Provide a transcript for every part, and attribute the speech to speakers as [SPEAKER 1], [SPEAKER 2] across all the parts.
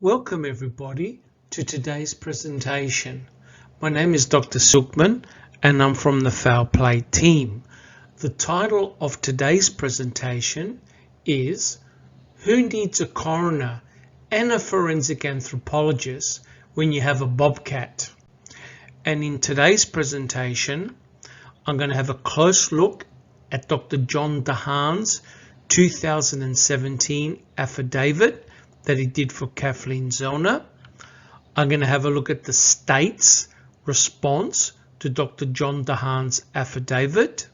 [SPEAKER 1] Welcome everybody to today's presentation. My name is Dr. Silkman and I'm from the Foul Play team. The title of today's presentation is Who Needs a Coroner and a Forensic Anthropologist when you have a Bobcat? And in today's presentation, I'm going to have a close look at Dr. John DeHaan's 2017 affidavit that he did for Kathleen Zellner. I'm going to have a look at the state's response to Dr. John DeHaan's affidavit.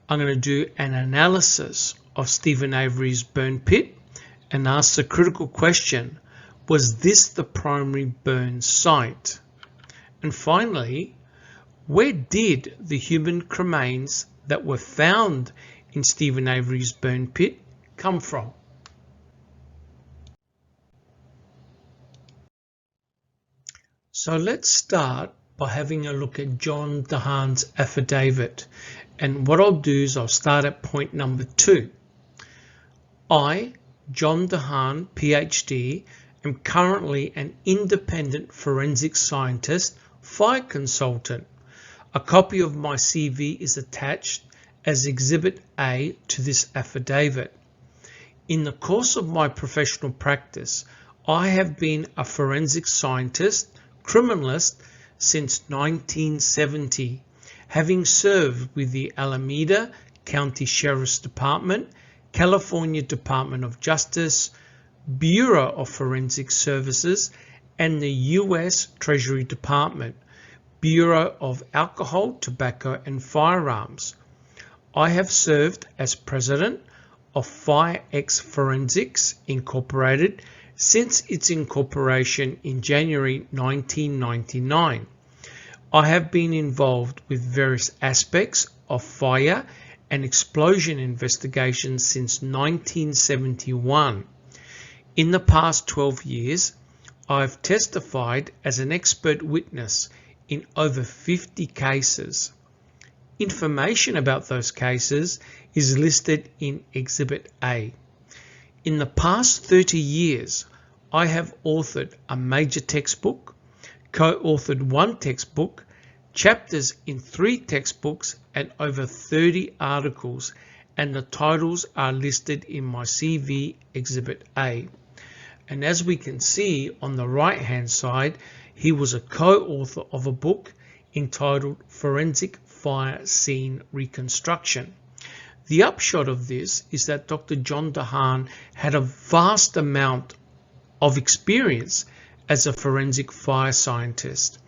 [SPEAKER 1] I'm going to do an analysis of Stephen Avery's burn pit and ask the critical question, was this the primary burn site? And finally, where did the human cremains that were found in Stephen Avery's burn pit come from? So let's start by having a look at John DeHaan's affidavit. And what I'll do is I'll start at point number 2. I, John DeHaan, PhD, am currently an independent forensic scientist, fire consultant. A copy of my CV is attached as Exhibit A to this affidavit. In the course of my professional practice, I have been a forensic scientist, criminalist since 1970, having served with the Alameda County Sheriff's Department, California Department of Justice, Bureau of Forensic Services, and the U.S. Treasury Department, Bureau of Alcohol, Tobacco, and Firearms. I have served as president of FireX Forensics Incorporated since its incorporation in January 1999. I have been involved with various aspects of fire and explosion investigations since 1971. In the past 12 years, I've testified as an expert witness in over 50 cases. Information about those cases is listed in Exhibit A. In the past 30 years, I have authored a major textbook, co-authored 1 textbook, chapters in 3 textbooks, and over 30 articles, and the titles are listed in my CV Exhibit A. And as we can see on the right hand side, he was a co-author of a book entitled Forensic Fire Scene Reconstruction. The upshot of this is that Dr. John DeHaan had a vast amount of experience as a forensic fire scientist,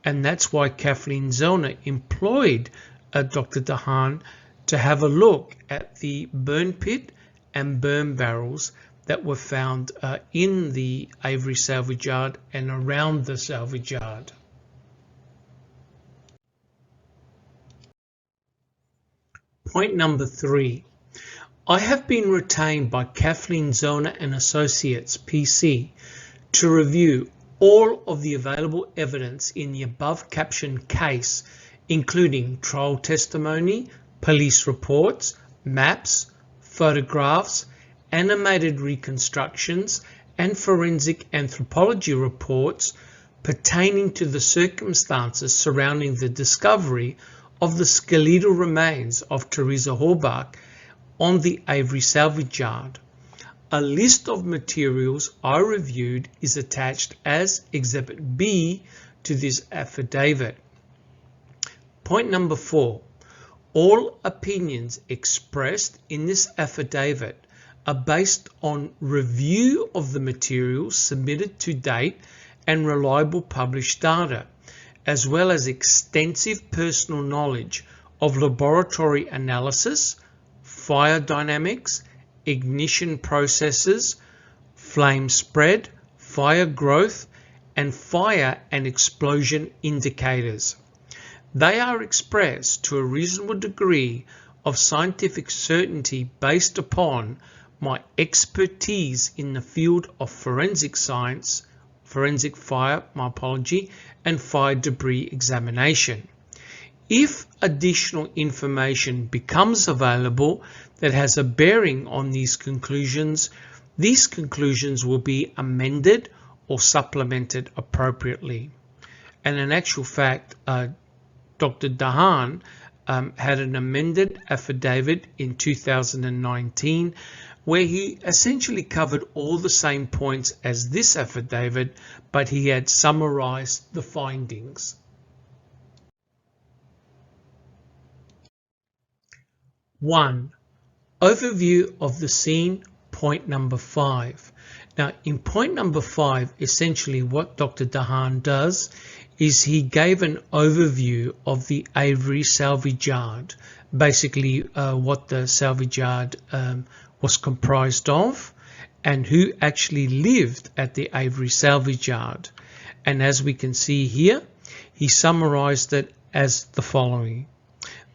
[SPEAKER 1] and that's why Kathleen Zellner employed Dr. DeHaan to have a look at the burn pit and burn barrels that were found in the Avery salvage yard and around the salvage yard. Point number 3. I have been retained by Kathleen Zellner and Associates, PC, to review all of the available evidence in the above captioned case, including trial testimony, police reports, maps, photographs, animated reconstructions, and forensic anthropology reports pertaining to the circumstances surrounding the discovery of the skeletal remains of Teresa Horbach on the Avery salvage yard. A list of materials I reviewed is attached as Exhibit B to this affidavit. Point number 4. All opinions expressed in this affidavit are based on review of the materials submitted to date and reliable published data, as well as extensive personal knowledge of laboratory analysis, fire dynamics, ignition processes, flame spread, fire growth, and fire and explosion indicators. They are expressed to a reasonable degree of scientific certainty based upon my expertise in the field of forensic science, forensic fire, and fire debris examination. If additional information becomes available that has a bearing on these conclusions, These conclusions will be amended or supplemented appropriately. And in actual fact, Dr. Dahan had an amended affidavit in 2019 where he essentially covered all the same points as this affidavit, but he had summarized the findings. 1. Overview of the scene, point number 5. Now, in point number 5, essentially what Dr. Dahan does is he gave an overview of the Avery salvage yard, basically what the salvage yard was comprised of and who actually lived at the Avery salvage yard. And as we can see here, he summarized it as the following.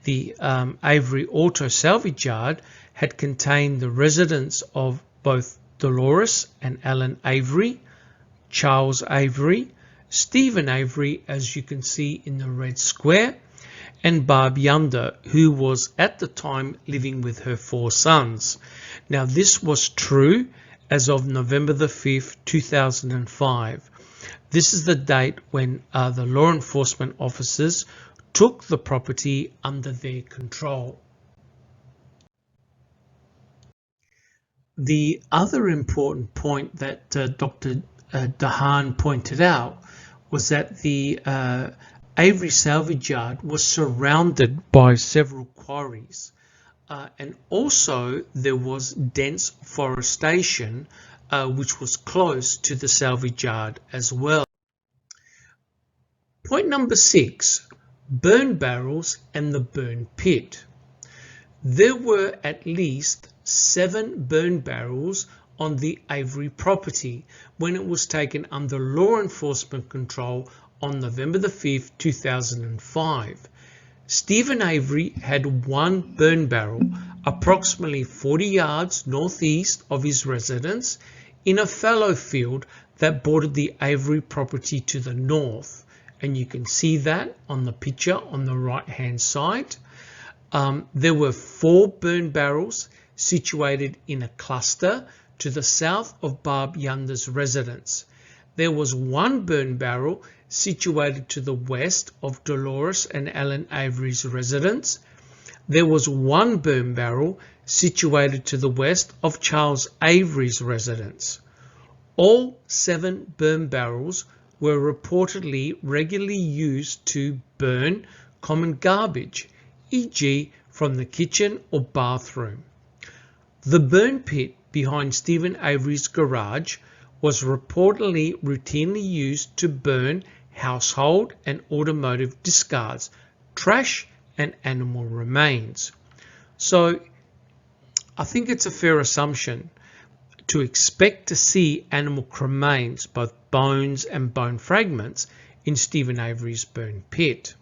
[SPEAKER 1] The Avery auto salvage yard had contained the residence of both Dolores and Alan Avery, Charles Avery, Stephen Avery, as you can see in the red square, and Barb Yunder, who was at the time living with her 4 sons. Now, this was true as of November the 5th, 2005. This is the date when the law enforcement officers took the property under their control. The other important point that Dr. Dahan pointed out was that the Avery salvage yard was surrounded by several quarries, and also there was dense forestation which was close to the salvage yard as well. Point number 6, burn barrels and the burn pit. There were at least 7 burn barrels on the Avery property when it was taken under law enforcement control on November the 5th, 2005. Stephen Avery had 1 burn barrel approximately 40 yards northeast of his residence in a fallow field that bordered the Avery property to the north. And you can see that on the picture on the right hand side. There were 4 burn barrels situated in a cluster to the south of Barb Yunder's residence. There was 1 burn barrel situated to the west of Dolores and Alan Avery's residence. There was 1 burn barrel situated to the west of Charles Avery's residence. All 7 burn barrels were reportedly regularly used to burn common garbage, e.g. from the kitchen or bathroom. The burn pit behind Stephen Avery's garage was reportedly routinely used to burn household and automotive discards, trash and animal remains. So I think it's a fair assumption to expect to see animal remains, both bones and bone fragments, in Stephen Avery's burn pit.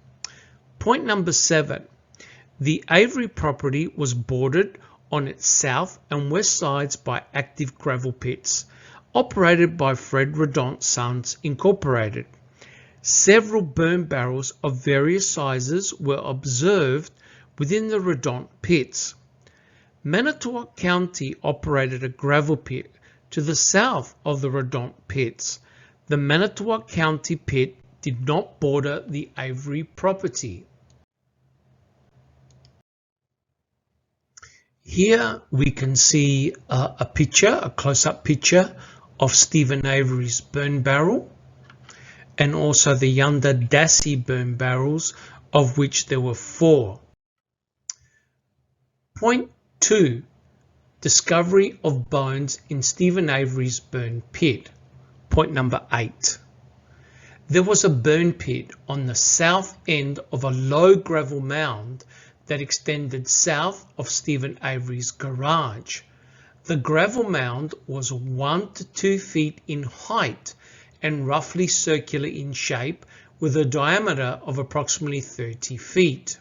[SPEAKER 1] Point number 7. The Avery property was bordered on its south and west sides by active gravel pits, operated by Fred Redont Sons Incorporated. Several burn barrels of various sizes were observed within the Redont pits. Manitowoc County operated a gravel pit to the south of the Redont pits. The Manitowoc County pit did not border the Avery property. Here we can see a picture, a close-up picture of Stephen Avery's burn barrel, and also the Yunder Dassey burn barrels, of which there were 4. Point 2. Discovery of bones in Stephen Avery's burn pit. Point number 8. There was a burn pit on the south end of a low gravel mound that extended south of Stephen Avery's garage. The gravel mound was 1 to 2 feet in height and roughly circular in shape, with a diameter of approximately 30 feet.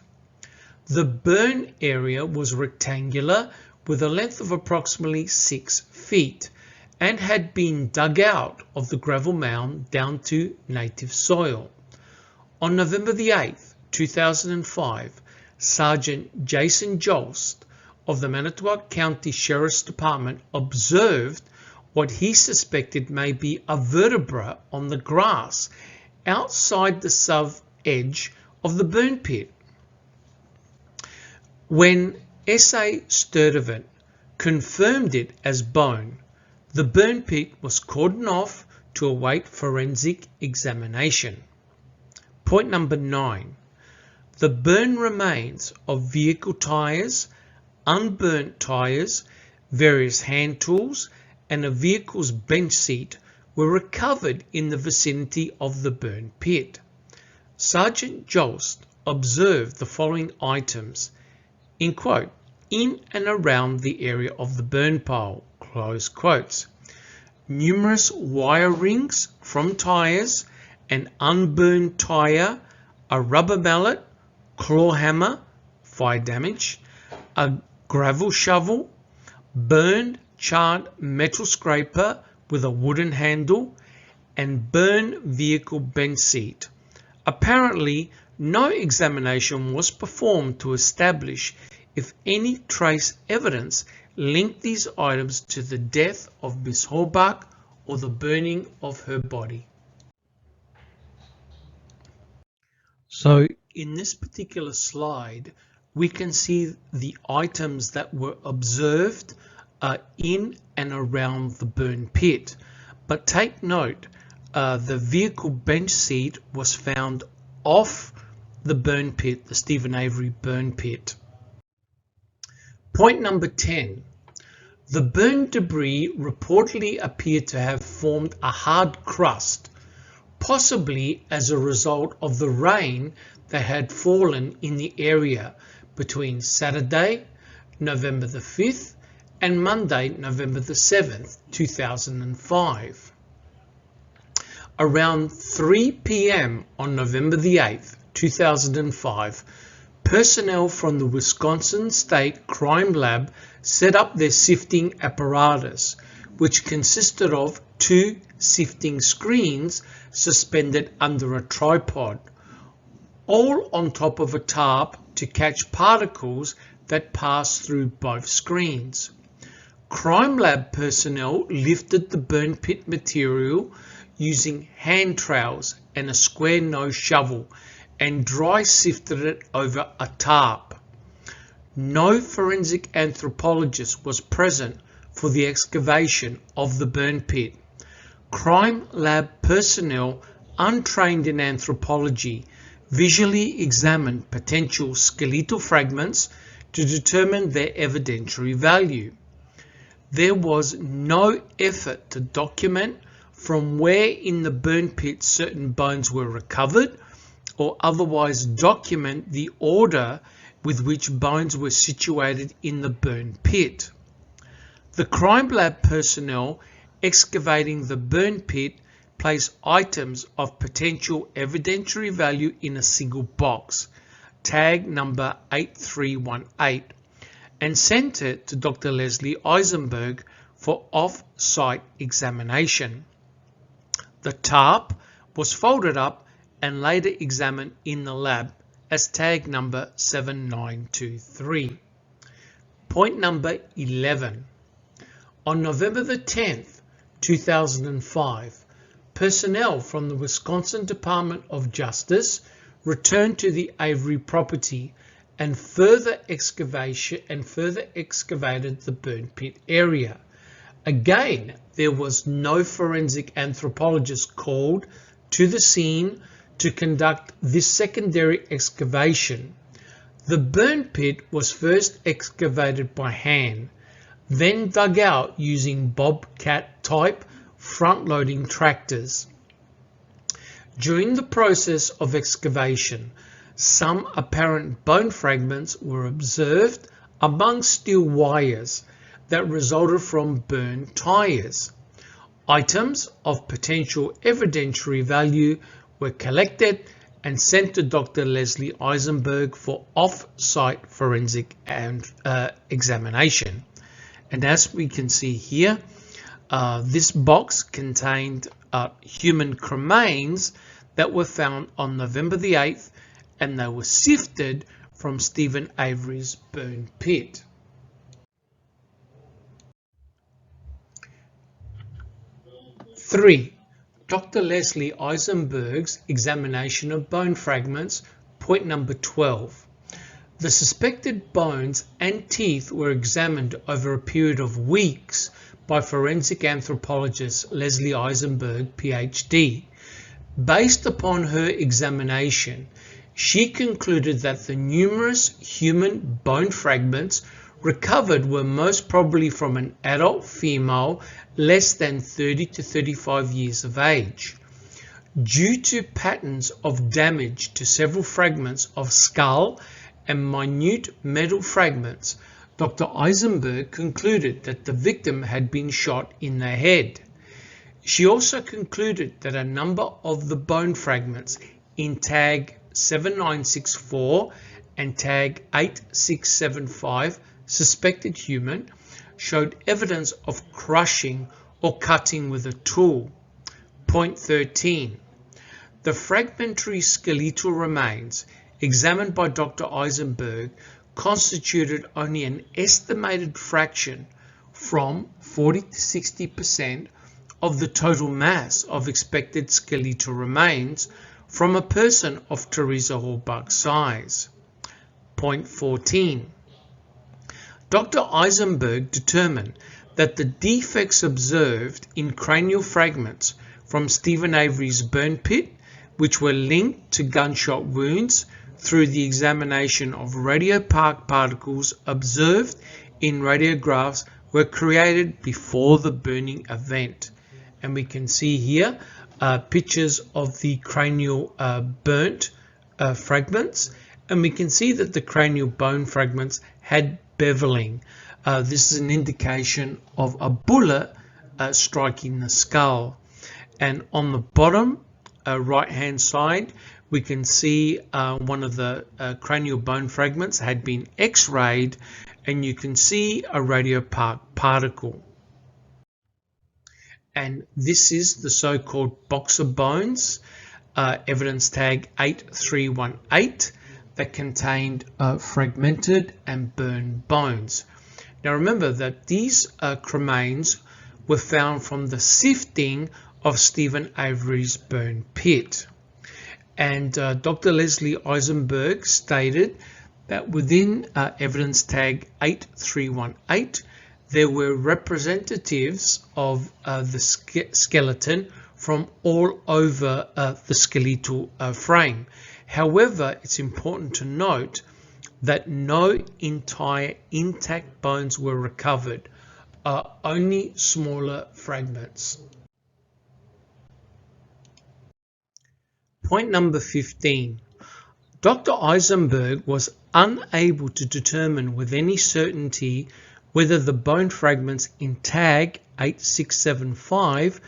[SPEAKER 1] The burn area was rectangular with a length of approximately 6 feet and had been dug out of the gravel mound down to native soil. On November the 8th, 2005, Sergeant Jason Jolst of the Manitowoc County Sheriff's Department observed what he suspected may be a vertebra on the grass outside the south edge of the burn pit. When S.A. Sturdivant confirmed it as bone, the burn pit was cordoned off to await forensic examination. Point number 9. The burn remains of vehicle tyres, unburnt tyres, various hand tools, and a vehicle's bench seat were recovered in the vicinity of the burn pit. Sergeant Jost observed the following items, in quote, in and around the area of the burn pile, close quotes. Numerous wire rings from tyres, an unburned tyre, a rubber mallet, claw hammer, fire damage, a gravel shovel, burned charred metal scraper with a wooden handle, and burned vehicle bench seat. Apparently, no examination was performed to establish if any trace evidence linked these items to the death of Miss Horbach or the burning of her body. So in this particular slide, we can see the items that were observed in and around the burn pit. But take note, the vehicle bench seat was found off the burn pit, the Stephen Avery burn pit. Point number 10. The burn debris reportedly appeared to have formed a hard crust, possibly as a result of the rain that had fallen in the area between Saturday, November the 5th and Monday, November the 7th, 2005. Around 3 p.m. on November the 8th, 2005, personnel from the Wisconsin State Crime Lab set up their sifting apparatus, which consisted of 2 sifting screens suspended under a tripod, all on top of a tarp to catch particles that pass through both screens. Crime Lab personnel lifted the burn pit material using hand trowels and a square nose shovel and dry sifted it over a tarp. No forensic anthropologist was present for the excavation of the burn pit. Crime Lab personnel, untrained in anthropology, visually examined potential skeletal fragments to determine their evidentiary value. There was no effort to document from where in the burn pit certain bones were recovered, or otherwise document the order with which bones were situated in the burn pit. The Crime Lab personnel excavating the burn pit placed items of potential evidentiary value in a single box, tag number 8318, and sent it to Dr. Leslie Eisenberg for off-site examination. The tarp was folded up and later examined in the lab as tag number 7923. Point number 11. On November the 10th, 2005, personnel from the Wisconsin Department of Justice returned to the Avery property and further excavated the burn pit area. Again, there was no forensic anthropologist called to the scene to conduct this secondary excavation. The burn pit was first excavated by hand, then dug out using Bobcat type front-loading tractors. During the process of excavation, some apparent bone fragments were observed among steel wires that resulted from burned tyres. Items of potential evidentiary value were collected and sent to Dr. Leslie Eisenberg for off-site forensic examination. And as we can see here, this box contained human cremains that were found on November the 8th, and they were sifted from Stephen Avery's burn pit. 3. Dr. Leslie Eisenberg's examination of bone fragments. Point number 12. The suspected bones and teeth were examined over a period of weeks by forensic anthropologist Leslie Eisenberg, PhD. Based upon her examination, she concluded that the numerous human bone fragments recovered were most probably from an adult female less than 30 to 35 years of age. Due to patterns of damage to several fragments of skull and minute metal fragments, Dr. Eisenberg concluded that the victim had been shot in the head. She also concluded that a number of the bone fragments in tag 7964 and tag 8675, suspected human, showed evidence of crushing or cutting with a tool. Point 13. The fragmentary skeletal remains examined by Dr. Eisenberg constituted only an estimated fraction from 40 to 60% of the total mass of expected skeletal remains from a person of Teresa Halbach's size. Point 14. Dr. Eisenberg determined that the defects observed in cranial fragments from Stephen Avery's burn pit, which were linked to gunshot wounds through the examination of particles observed in radiographs, were created before the burning event. And we can see here pictures of the cranial burnt fragments, and we can see that the cranial bone fragments had beveling. This is an indication of a bullet striking the skull. And on the bottom right hand side, we can see one of the cranial bone fragments had been x-rayed, and you can see a particle. And this is the so-called box of bones, evidence tag 8318, that contained fragmented and burned bones. Now remember that these cremains were found from the sifting of Stephen Avery's burn pit. And Dr. Leslie Eisenberg stated that within evidence tag 8318, there were representatives of the skeleton from all over the skeletal frame. However, it's important to note that no entire intact bones were recovered, only smaller fragments. Point number 15. Dr. Eisenberg was unable to determine with any certainty whether the bone fragments in tag 8675,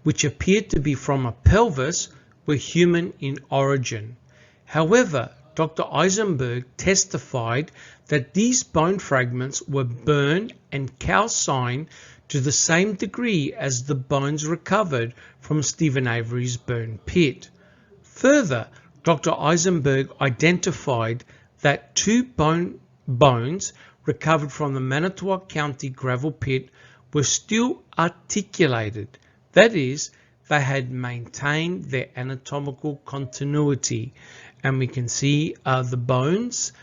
[SPEAKER 1] which appeared to be from a pelvis, were human in origin. However, Dr. Eisenberg testified that these bone fragments were burned and calcined to the same degree as the bones recovered from Stephen Avery's burn pit. Further, Dr. Eisenberg identified that two bones recovered from the Manitowoc County gravel pit were still articulated. That is, they had maintained their anatomical continuity. And we can see the bones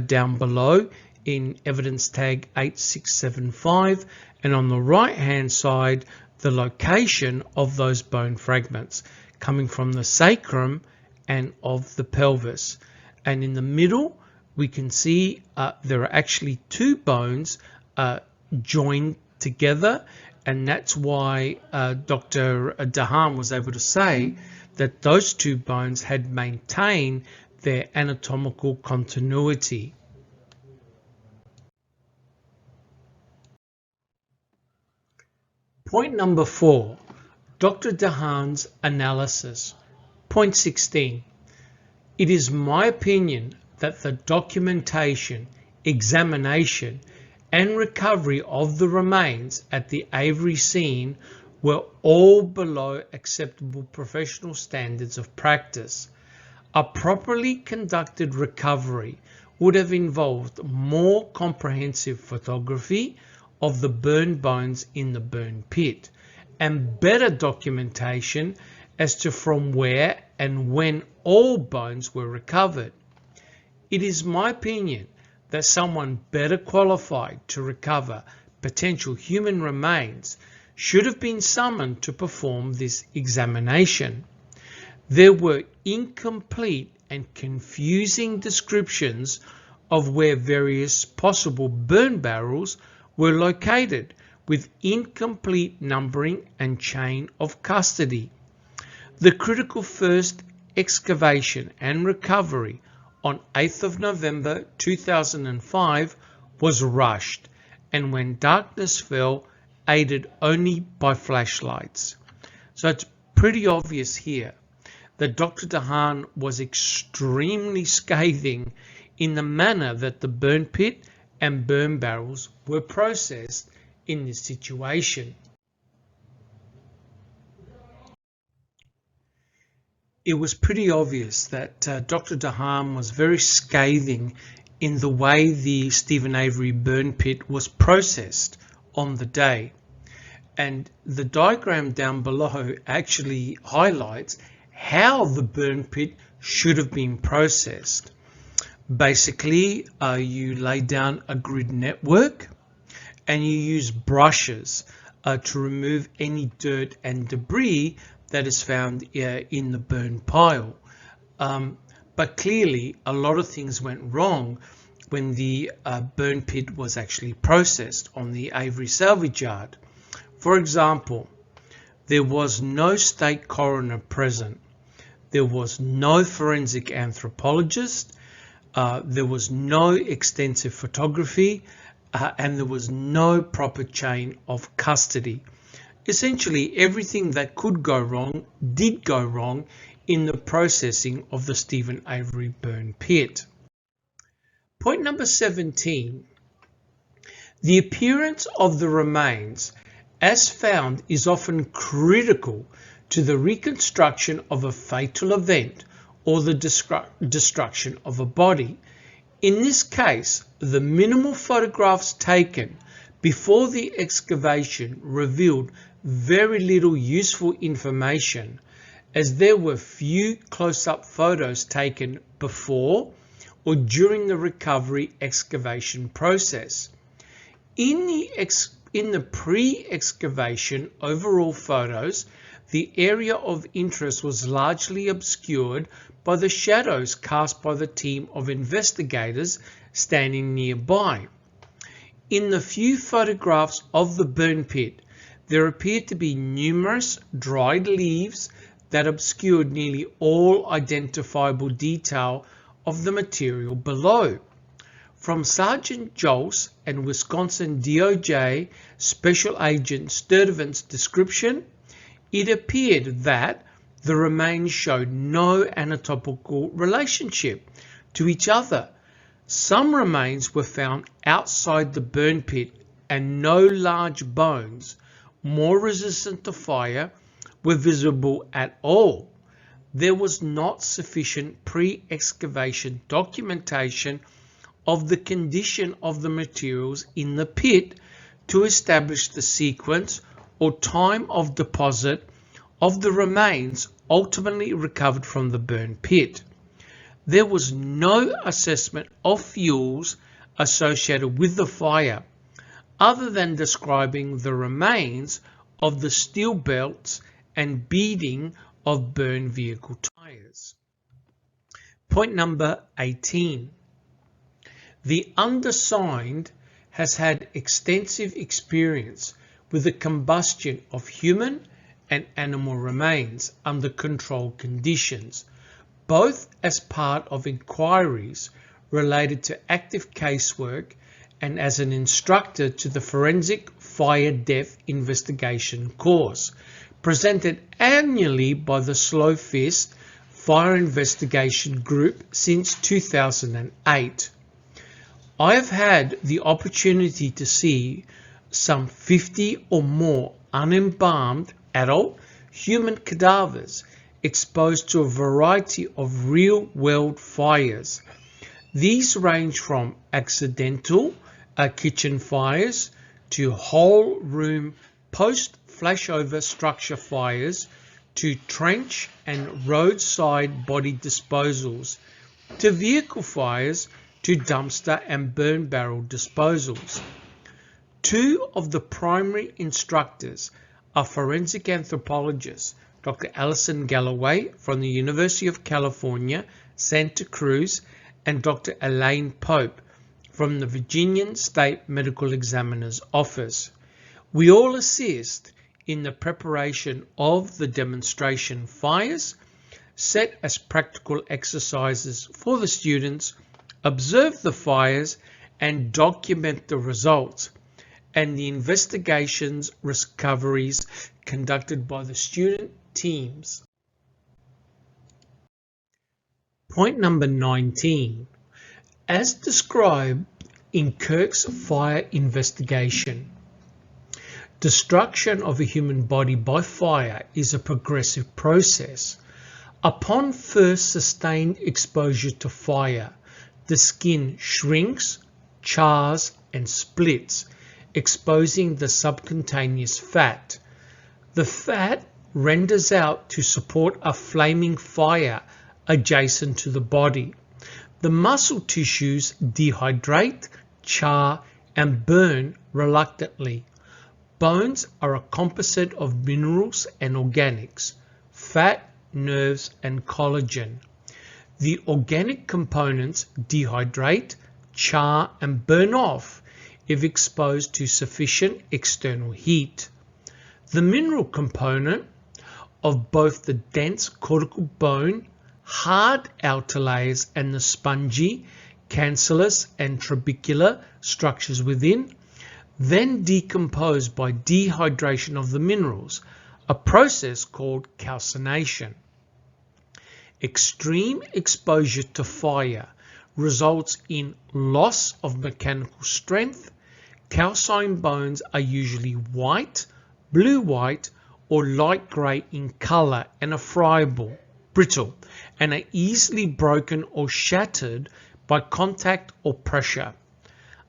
[SPEAKER 1] down below in evidence tag 8675, and on the right hand side the location of those bone fragments coming from the sacrum and of the pelvis. And in the middle we can see there are actually two bones joined together, and that's why Dr. Dahan was able to say that those two bones had maintained their anatomical continuity. Point number 4, Dr. Dahan's analysis. Point 16. It is my opinion that the documentation, examination, and recovery of the remains at the Avery scene were all below acceptable professional standards of practice. A properly conducted recovery would have involved more comprehensive photography of the burned bones in the burn pit and better documentation as to from where and when all bones were recovered. It is my opinion that someone better qualified to recover potential human remains should have been summoned to perform this examination. There were incomplete and confusing descriptions of where various possible burn barrels were located, with incomplete numbering and chain of custody. The critical first excavation and recovery on 8th of November 2005 was rushed, and when darkness fell, aided only by flashlights. So it's pretty obvious here that Dr. DeHaan was extremely scathing in the manner that the burn pit and burn barrels were processed in this situation. It was pretty obvious that Dr. DeHaan was very scathing in the way the Steven Avery burn pit was processed on the day. And the diagram down below actually highlights how the burn pit should have been processed. Basically, you lay down a grid network and you use brushes to remove any dirt and debris that is found in the burn pile. But clearly, a lot of things went wrong when the burn pit was actually processed on the Avery salvage yard. For example, there was no state coroner present. There was no forensic anthropologist. There was no extensive photography, and there was no proper chain of custody. Essentially, everything that could go wrong did go wrong in the processing of the Steven Avery burn pit. Point number 17. The appearance of the remains as found is often critical to the reconstruction of a fatal event or the destruction of a body. In this case, the minimal photographs taken before the excavation revealed very little useful information, as there were few close-up photos taken before or during the recovery excavation process. In the pre-excavation overall photos, the area of interest was largely obscured by the shadows cast by the team of investigators standing nearby. In the few photographs of the burn pit, there appeared to be numerous dried leaves that obscured nearly all identifiable detail of the material below. From Sergeant Jolce and Wisconsin DOJ Special Agent Sturdivant's description, it appeared that the remains showed no anatomical relationship to each other. Some remains were found outside the burn pit, and no large bones, more resistant to fire, were visible at all. There was not sufficient pre-excavation documentation of the condition of the materials in the pit to establish the sequence or time of deposit of the remains ultimately recovered from the burn pit. There was no assessment of fuels associated with the fire, other than describing the remains of the steel belts and beading of burn vehicle tires. Point number 18. The undersigned has had extensive experience with the combustion of human and animal remains under controlled conditions, both as part of inquiries related to active casework and as an instructor to the Forensic Fire Death Investigation course, presented annually by the Slow Fist Fire Investigation Group since 2008. I have had the opportunity to see some 50 or more unembalmed adult human cadavers exposed to a variety of real-world fires. These range from accidental kitchen fires to whole room post flashover structure fires to trench and roadside body disposals to vehicle fires to dumpster and burn barrel disposals. Two of the primary instructors are forensic anthropologists, Dr. Alison Galloway from the University of California, Santa Cruz, and Dr. Elaine Pope from the Virginia State Medical Examiner's Office. We all assist in the preparation of the demonstration fires, set as practical exercises for the students, observe the fires, and document the results and the investigations recoveries conducted by the student teams. Point number 19. As described in Kirk's fire investigation, destruction of a human body by fire is a progressive process. Upon first sustained exposure to fire, the skin shrinks, chars, and splits, exposing the subcutaneous fat. The fat renders out to support a flaming fire adjacent to the body. The muscle tissues dehydrate, char, and burn reluctantly. Bones are a composite of minerals and organics, fat, nerves, and collagen. The organic components dehydrate, char, and burn off if exposed to sufficient external heat. The mineral component of both the dense cortical bone, hard outer layers, and the spongy, cancellous, and trabecular structures within, then decompose by dehydration of the minerals, a process called calcination. Extreme exposure to fire results in loss of mechanical strength. Calcined bones are usually white, blue-white, or light grey in colour and are friable, brittle, and are easily broken or shattered by contact or pressure.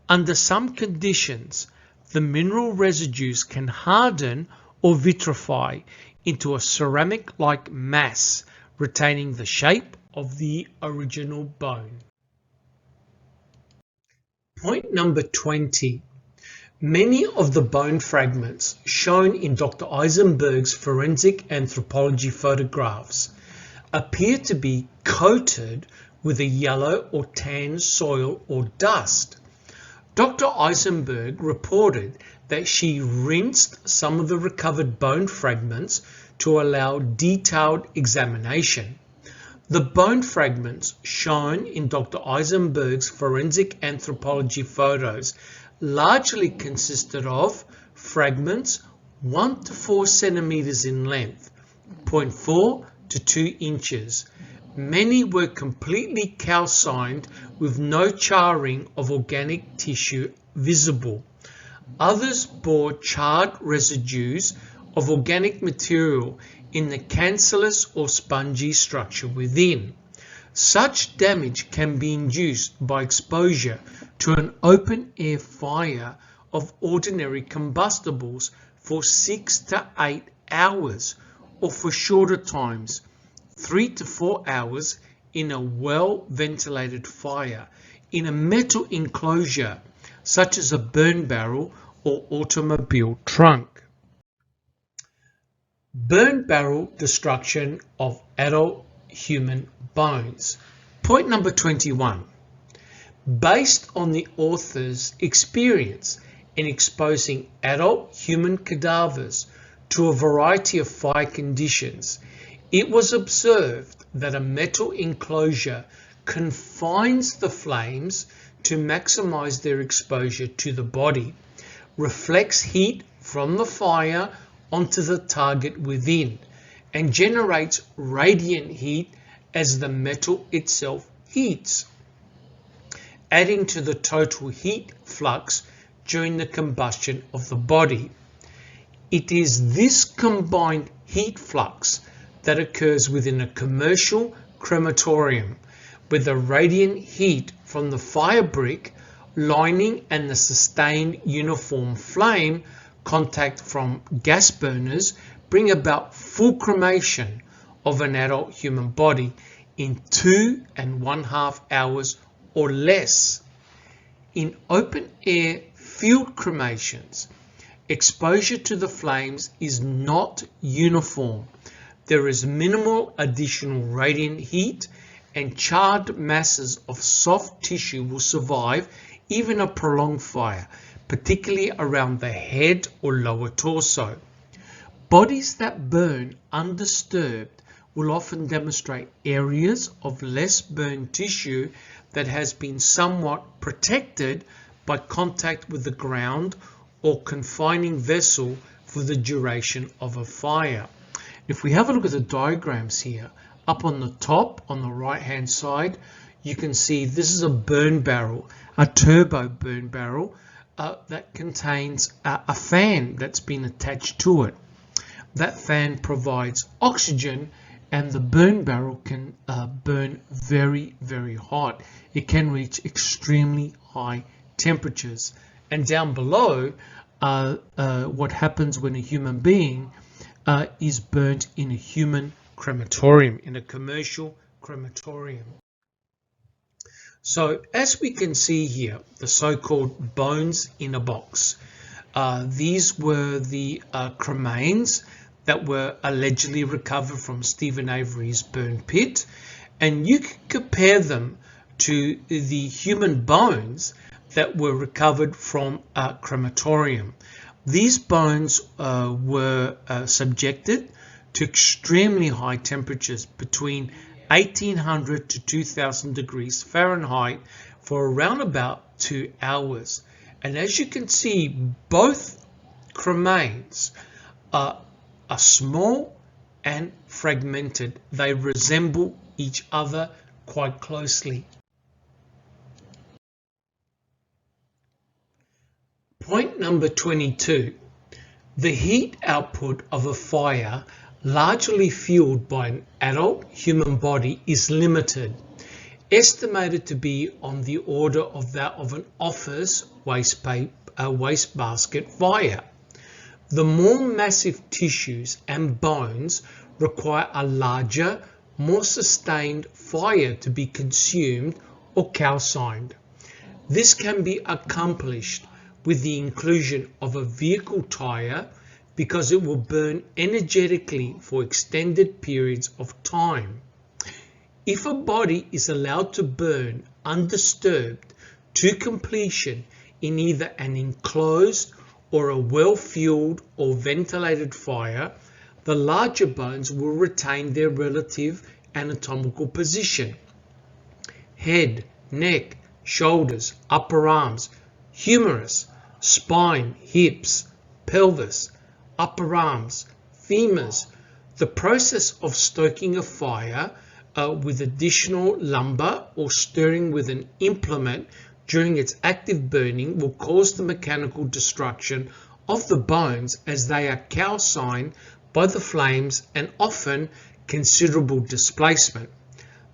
[SPEAKER 1] Under some conditions, the mineral residues can harden or vitrify into a ceramic-like mass, retaining the shape of the original bone. Point number 20. Many of the bone fragments shown in Dr. Eisenberg's forensic anthropology photographs appear to be coated with a yellow or tan soil or dust. Dr. Eisenberg reported that she rinsed some of the recovered bone fragments to allow detailed examination. The bone fragments shown in Dr. Eisenberg's forensic anthropology photos largely consisted of fragments 1 to 4 centimeters in length, 0.4 to 2 inches. Many were completely calcined with no charring of organic tissue visible. Others bore charred residues of organic material in the cancellous or spongy structure within. Such damage can be induced by exposure to an open-air fire of ordinary combustibles for 6 to 8 hours, or for shorter times, 3 to 4 hours in a well-ventilated fire in a metal enclosure, such as a burn barrel or automobile trunk. Burn barrel destruction of adult human bones. Point number 21. Based on the author's experience in exposing adult human cadavers to a variety of fire conditions, it was observed that a metal enclosure confines the flames to maximize their exposure to the body, reflects heat from the fire onto the target within, and generates radiant heat as the metal itself heats, adding to the total heat flux during the combustion of the body. It is this combined heat flux that occurs within a commercial crematorium, where the radiant heat from the fire brick lining and the sustained uniform flame contact from gas burners bring about full cremation of an adult human body in 2.5 hours or less. In open air field cremations, exposure to the flames is not uniform. There is minimal additional radiant heat, and charred masses of soft tissue will survive even a prolonged fire, particularly around the head or lower torso. Bodies that burn undisturbed will often demonstrate areas of less burned tissue that has been somewhat protected by contact with the ground or confining vessel for the duration of a fire. If we have a look at the diagrams here, up on the top on the right hand side, you can see this is a burn barrel, a turbo burn barrel that contains a fan that's been attached to it. That fan provides oxygen, and the burn barrel can burn very, very hot. It can reach extremely high temperatures. And down below, what happens when a human being is burnt in a human crematorium, in a commercial crematorium. So as we can see here, the so-called bones in a box. These were the cremains that were allegedly recovered from Stephen Avery's burn pit, and you can compare them to the human bones that were recovered from a crematorium. These bones were subjected to extremely high temperatures between 1800 to 2000 degrees Fahrenheit for around about 2 hours. And as you can see, both cremains are small and fragmented. They resemble each other quite closely. Point number 22. The heat output of a fire largely fueled by an adult human body is limited, estimated to be on the order of that of an office wastebasket fire. The more massive tissues and bones require a larger, more sustained fire to be consumed or calcined. This can be accomplished with the inclusion of a vehicle tire because it will burn energetically for extended periods of time. If a body is allowed to burn undisturbed to completion in either an enclosed or a well-fueled or ventilated fire, the larger bones will retain their relative anatomical position. Head, neck, shoulders, upper arms, humerus, spine, hips, pelvis, upper arms, femurs. The process of stoking a fire with additional lumber or stirring with an implement during its active burning will cause the mechanical destruction of the bones as they are calcined by the flames and often considerable displacement.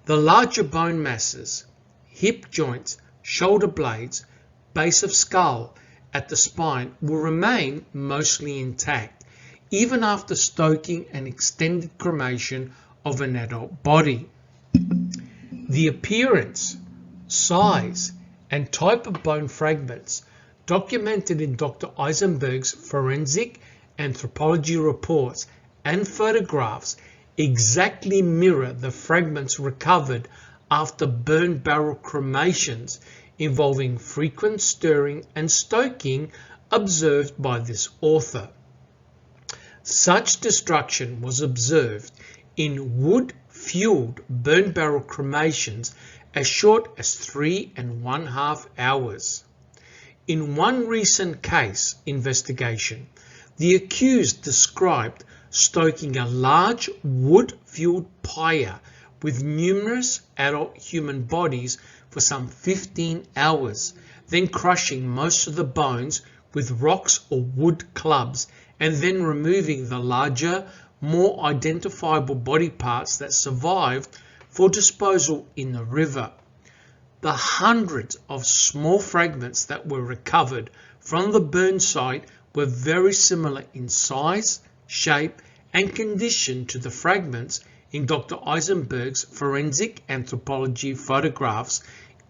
[SPEAKER 1] The larger bone masses, hip joints, shoulder blades, base of skull at the spine will remain mostly intact, even after stoking and extended cremation of an adult body. The appearance, size, and type of bone fragments documented in Dr. Eisenberg's Forensic Anthropology reports and photographs exactly mirror the fragments recovered after burn barrel cremations involving frequent stirring and stoking observed by this author. Such destruction was observed in wood-fueled burn barrel cremations as short as 3.5 hours. In one recent case investigation, the accused described stoking a large wood-fueled pyre with numerous adult human bodies for some 15 hours, then crushing most of the bones with rocks or wood clubs, and then removing the larger, more identifiable body parts that survived for disposal in the river. The hundreds of small fragments that were recovered from the burn site were very similar in size, shape, and condition to the fragments in Dr. Eisenberg's forensic anthropology photos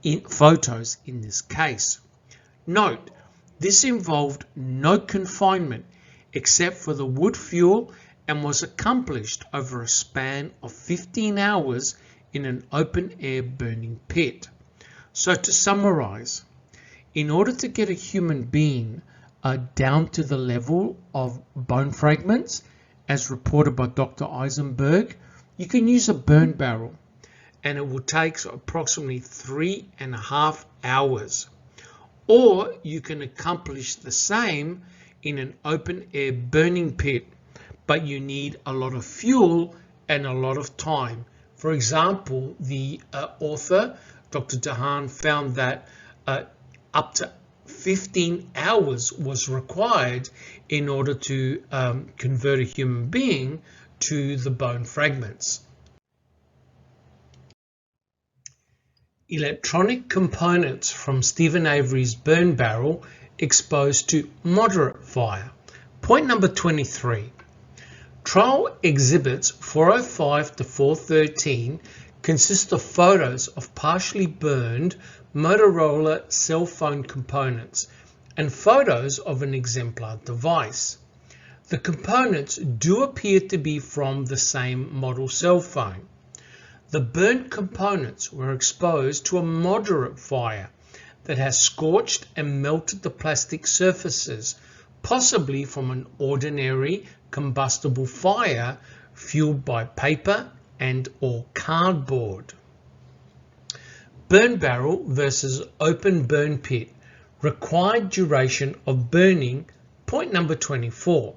[SPEAKER 1] in this case. Note, this involved no confinement except for the wood fuel and was accomplished over a span of 15 hours in an open-air burning pit. So to summarize, in order to get a human being down to the level of bone fragments, as reported by Dr. Eisenberg, you can use a burn barrel, and it will take approximately 3.5 hours. Or you can accomplish the same in an open-air burning pit, but you need a lot of fuel and a lot of time. For example, the author, Dr. Dahan, found that up to 15 hours was required in order to convert a human being to the bone fragments. Electronic components from Stephen Avery's burn barrel exposed to moderate fire. Point number 23. Trial exhibits 405 to 413 consist of photos of partially burned Motorola cell phone components and photos of an exemplar device. The components do appear to be from the same model cell phone. The burnt components were exposed to a moderate fire that has scorched and melted the plastic surfaces, possibly from an ordinary combustible fire fueled by paper and/or cardboard. Burn barrel versus open burn pit. Required duration of burning. Point number 24.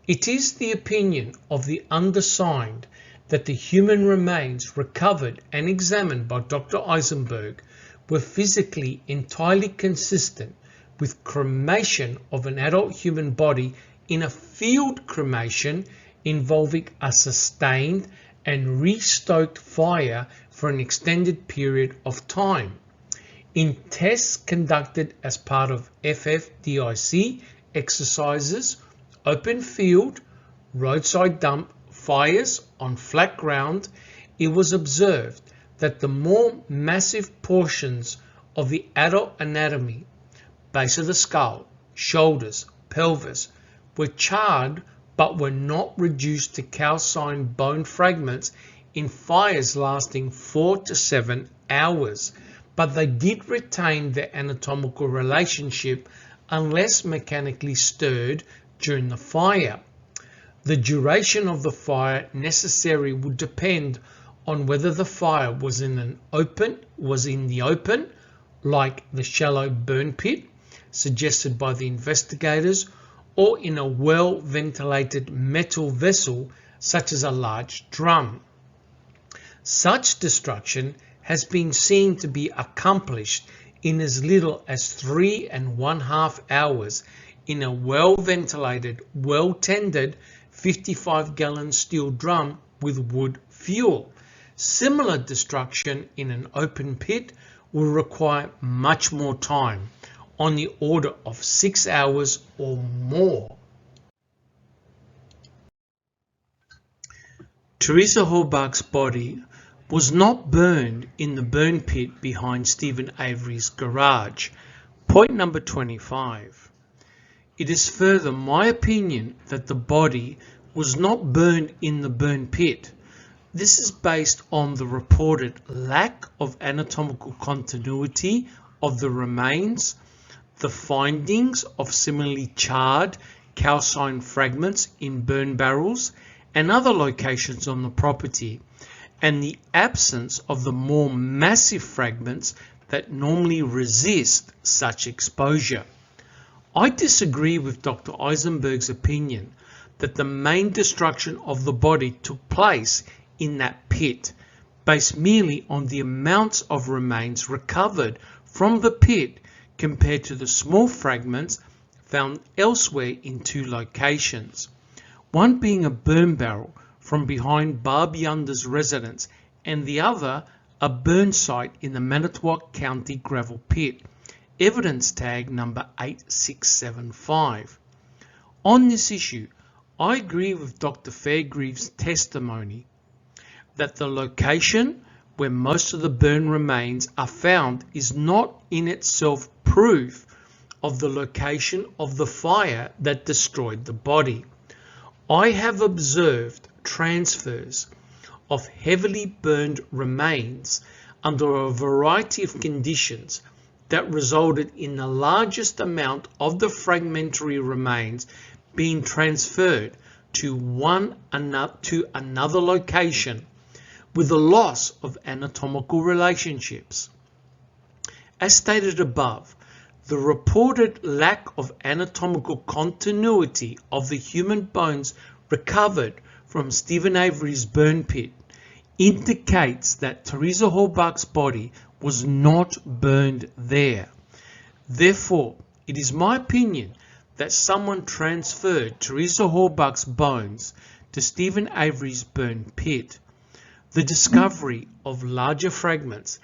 [SPEAKER 1] It is the opinion of the undersigned that the human remains recovered and examined by Dr. Eisenberg were physically entirely consistent with cremation of an adult human body in a field cremation involving a sustained and re-stoked fire for an extended period of time. In tests conducted as part of FFDIC exercises, open field, roadside dump fires on flat ground, it was observed that the more massive portions of the adult anatomy, base of the skull, shoulders, pelvis, were charred but were not reduced to calcined bone fragments in fires lasting 4 to 7 hours, but they did retain their anatomical relationship unless mechanically stirred during the fire. The duration of the fire necessary would depend on whether the fire was in the open, like the shallow burn pit suggested by the investigators, or in a well-ventilated metal vessel such as a large drum. Such destruction has been seen to be accomplished in as little as 3.5 hours in a well-ventilated, well-tended 55-gallon steel drum with wood fuel. Similar destruction in an open pit will require much more time, on the order of 6 hours or more. Teresa Halbach's body was not burned in the burn pit behind Stephen Avery's garage. Point number 25. It is further my opinion that the body was not burned in the burn pit. This is based on the reported lack of anatomical continuity of the remains, the findings of similarly charred calcined fragments in burn barrels and other locations on the property, and the absence of the more massive fragments that normally resist such exposure. I disagree with Dr. Eisenberg's opinion that the main destruction of the body took place in that pit, based merely on the amounts of remains recovered from the pit compared to the small fragments found elsewhere in two locations, one being a burn barrel from behind Barb Yunder's residence and the other a burn site in the Manitowoc County gravel pit, evidence tag number 8675. On this issue, I agree with Dr. Fairgreave's testimony that the location where most of the burn remains are found is not in itself proof of the location of the fire that destroyed the body. I have observed transfers of heavily burned remains under a variety of conditions that resulted in the largest amount of the fragmentary remains being transferred to another location with the loss of anatomical relationships. As stated above, the reported lack of anatomical continuity of the human bones recovered from Stephen Avery's burn pit indicates that Teresa Halbach's body was not burned there. Therefore, it is my opinion that someone transferred Teresa Halbach's bones to Stephen Avery's burn pit. The discovery of larger fragments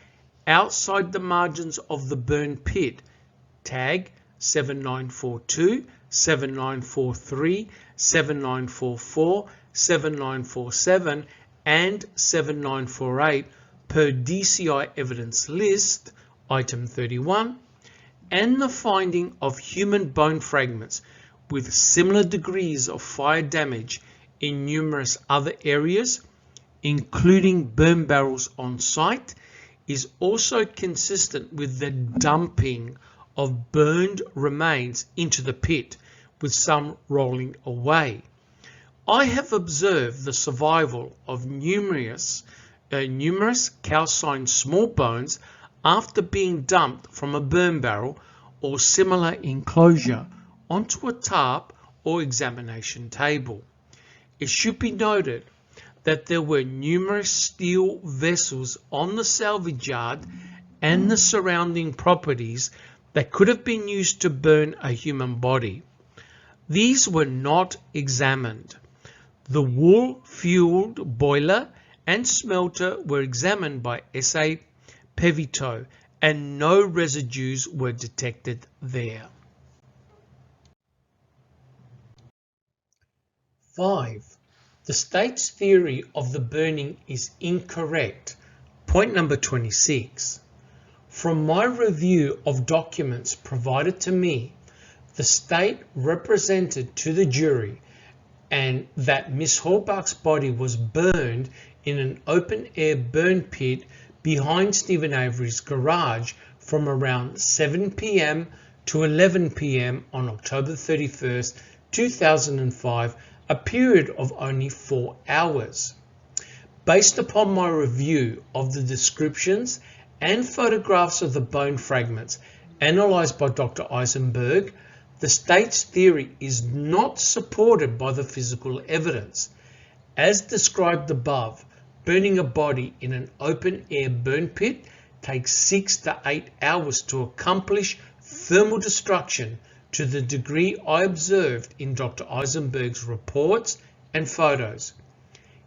[SPEAKER 1] outside the margins of the burn pit, tag 7942, 7943, 7944, 7947, and 7948 per DCI evidence list, item 31, and the finding of human bone fragments with similar degrees of fire damage in numerous other areas, including burn barrels on site, is also consistent with the dumping of burned remains into the pit, with some rolling away. I have observed the survival of numerous calcined small bones after being dumped from a burn barrel or similar enclosure onto a tarp or examination table. It should be noted that there were numerous steel vessels on the salvage yard and the surrounding properties that could have been used to burn a human body. These were not examined. The wool-fueled boiler and smelter were examined by S.A. Pevito, and no residues were detected there. 5. The state's theory of the burning is incorrect. Point number 26. From my review of documents provided to me, the state represented to the jury and that Miss Halbach's body was burned in an open-air burn pit behind Stephen Avery's garage from around 7 p.m. to 11 p.m. on October 31st, 2005, a period of only 4 hours. Based upon my review of the descriptions and photographs of the bone fragments analyzed by Dr. Eisenberg, the state's theory is not supported by the physical evidence. As described above, burning a body in an open-air burn pit takes 6 to 8 hours to accomplish thermal destruction to the degree I observed in Dr. Eisenberg's reports and photos.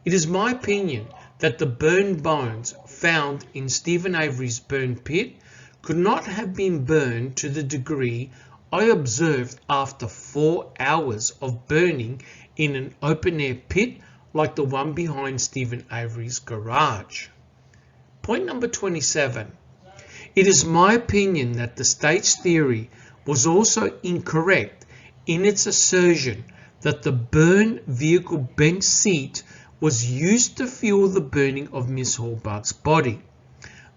[SPEAKER 1] It is my opinion that the burned bones found in Stephen Avery's burn pit could not have been burned to the degree I observed after 4 hours of burning in an open-air pit like the one behind Stephen Avery's garage. Point number 27. It is my opinion that the state's theory was also incorrect in its assertion that the burn vehicle bench seat was used to fuel the burning of Miss Halbach's body.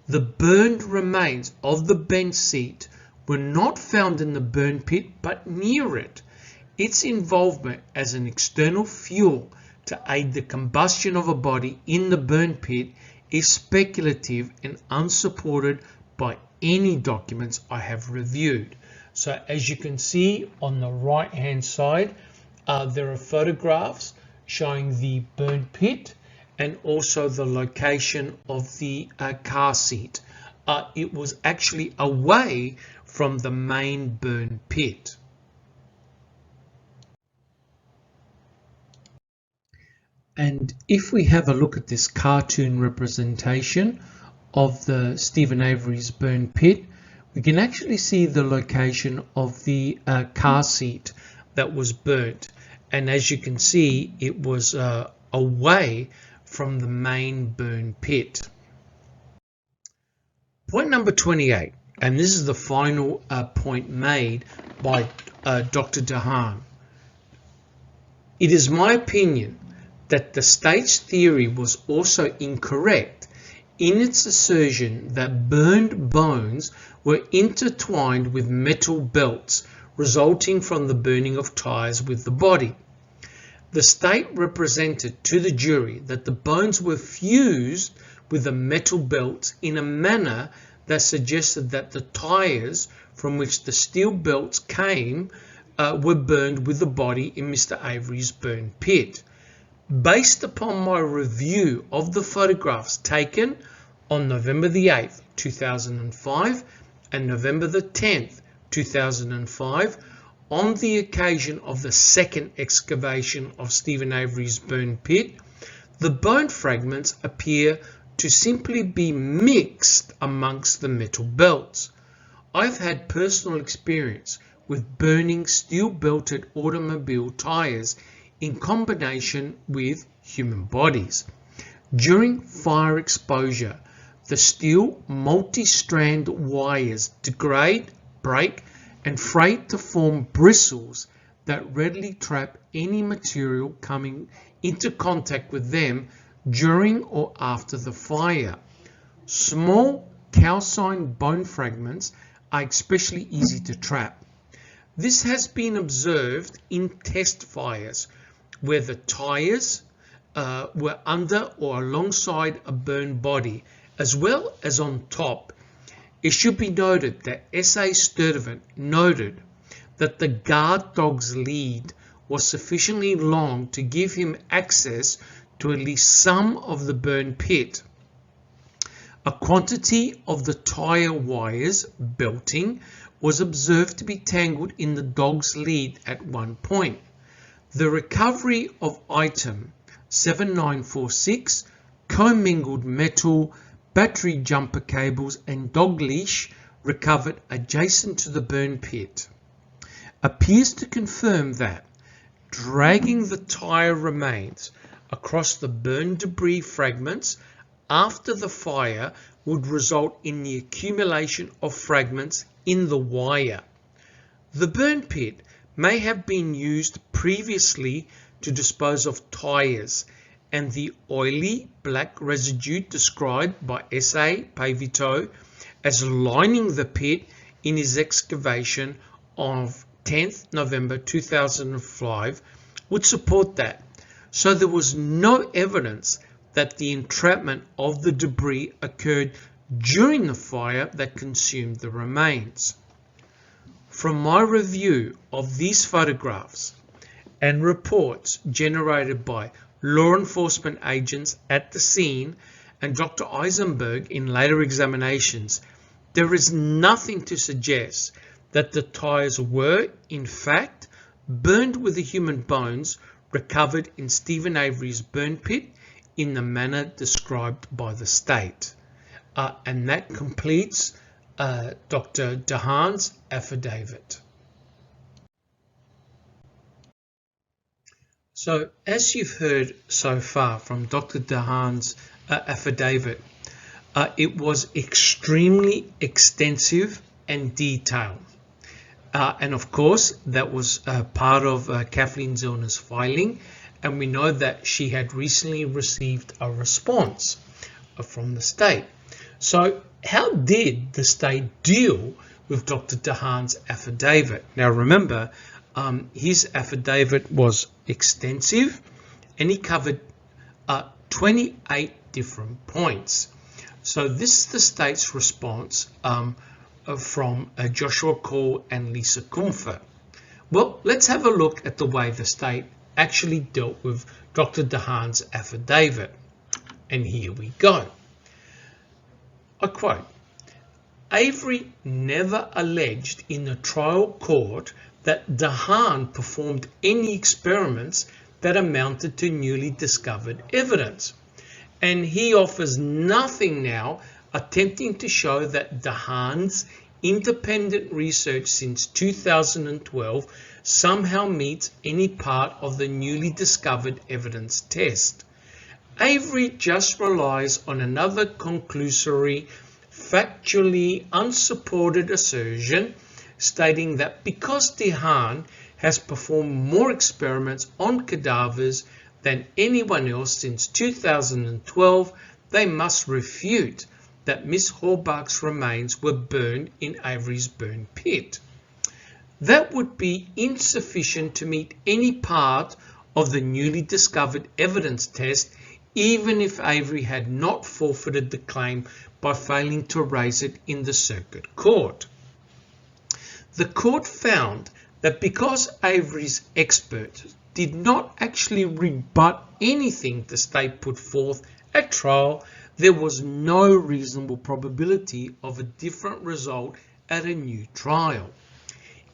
[SPEAKER 1] The burned remains of the bench seat were not found in the burn pit but near it. Its involvement as an external fuel to aid the combustion of a body in the burn pit is speculative and unsupported by any documents I have reviewed. So as you can see on the right hand side, there are photographs showing the burn pit and also the location of the car seat. It was actually away from the main burn pit. And if we have a look at this cartoon representation of the Stephen Avery's burn pit, we can actually see the location of the car seat that was burnt, and as you can see, it was away from the main burn pit. Point number 28, and this is the final point made by Dr. Dahan. It is my opinion that the state's theory was also incorrect in its assertion that burned bones were intertwined with metal belts resulting from the burning of tires with the body. The state represented to the jury that the bones were fused with the metal belts in a manner that suggested that the tires from which the steel belts came were burned with the body in Mr. Avery's burn pit. Based upon my review of the photographs taken on November the 8th, 2005 and November the 10th, 2005, on the occasion of the second excavation of Stephen Avery's burn pit, the bone fragments appear to simply be mixed amongst the metal belts. I've had personal experience with burning steel-belted automobile tires in combination with human bodies. During fire exposure, the steel multi-strand wires degrade, break, and fray to form bristles that readily trap any material coming into contact with them during or after the fire. Small calcined bone fragments are especially easy to trap. This has been observed in test fires where the tires were under or alongside a burned body, as well as on top. It should be noted that S.A. Sturtevant noted that the guard dog's lead was sufficiently long to give him access to at least some of the burn pit. A quantity of the tire wires belting was observed to be tangled in the dog's lead at one point. The recovery of item 7946, commingled metal, battery jumper cables and dog leash recovered adjacent to the burn pit appears to confirm that dragging the tire remains across the burn debris fragments after the fire would result in the accumulation of fragments in the wire. The burn pit may have been used previously to dispose of tires, and the oily black residue described by S.A. Pavito as lining the pit in his excavation of 10th November 2005 would support that. So there was no evidence that the entrapment of the debris occurred during the fire that consumed the remains. From my review of these photographs and reports generated by law enforcement agents at the scene and Dr. Eisenberg in later examinations, there is nothing to suggest that the tires were, in fact, burned with the human bones recovered in Stephen Avery's burn pit in the manner described by the state. And that completes Dr. Dahan's affidavit. So, as you've heard so far from Dr. Dahan's affidavit, it was extremely extensive and detailed. And of course, that was part of Kathleen Zellner's filing, and we know that she had recently received a response from the state. So, how did the state deal with Dr. Dahan's affidavit? Now, remember, his affidavit was extensive, and he covered 28 different points. So, this is the state's response from Joshua Call and Lisa Kumpfer. Well, let's have a look at the way the state actually dealt with Dr. Dahan's affidavit. And here we go. I quote, Avery never alleged in the trial court that Dahan performed any experiments that amounted to newly discovered evidence. And he offers nothing now attempting to show that Dahan's independent research since 2012 somehow meets any part of the newly discovered evidence test. Avery just relies on another conclusory, factually unsupported assertion stating that because DeHaan has performed more experiments on cadavers than anyone else since 2012, they must refute that Miss Halbach's remains were burned in Avery's burn pit. That would be insufficient to meet any part of the newly discovered evidence test, even if Avery had not forfeited the claim by failing to raise it in the circuit court. The court found that because Avery's experts did not actually rebut anything the state put forth at trial, there was no reasonable probability of a different result at a new trial.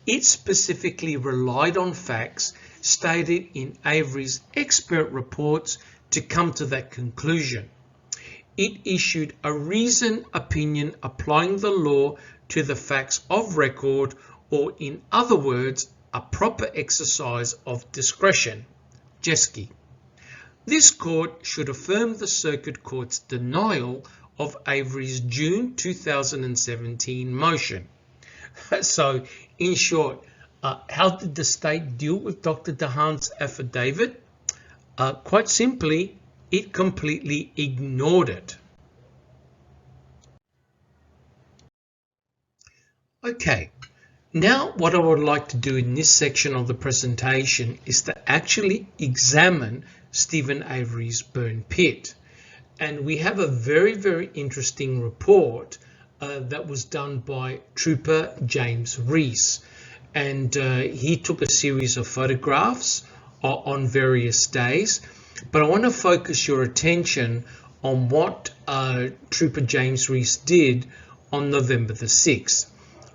[SPEAKER 1] It specifically relied on facts stated in Avery's expert reports to come to that conclusion. It issued a reasoned opinion applying the law to the facts of record, or in other words, a proper exercise of discretion. Jeski. This court should affirm the circuit court's denial of Avery's June 2017 motion. So, in short, how did the state deal with Dr. DeHaan's affidavit? Quite simply, it completely ignored it. Okay, now what I would like to do in this section of the presentation is to actually examine Stephen Avery's burn pit. And we have a very, very interesting report that was done by Trooper James Reese. And he took a series of photographs on various days. But I want to focus your attention on what Trooper James Reese did on November the 6th.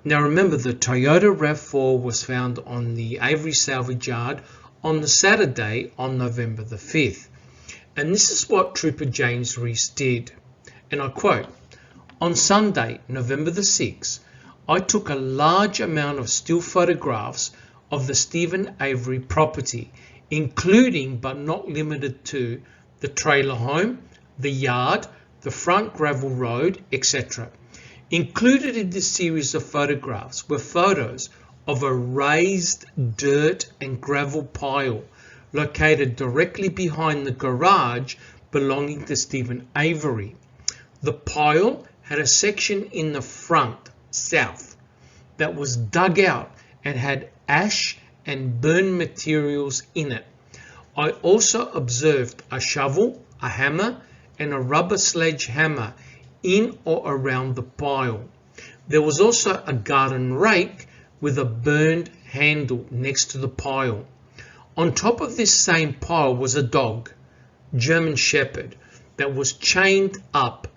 [SPEAKER 1] Now remember, the Toyota RAV4 was found on the Avery salvage yard on the Saturday on November the 5th. And this is what Trooper James Reese did. And I quote, "On Sunday, November the 6th, I took a large amount of still photographs of the Stephen Avery property, including but not limited to the trailer home, the yard, the front gravel road, etc. Included in this series of photographs were photos of a raised dirt and gravel pile located directly behind the garage belonging to Stephen Avery. The pile had a section in the front, south, that was dug out and had ash and burn materials in it. I also observed a shovel, a hammer, and a rubber sledgehammer in or around the pile. There was also a garden rake with a burned handle next to the pile. On top of this same pile was a dog, German Shepherd, that was chained up.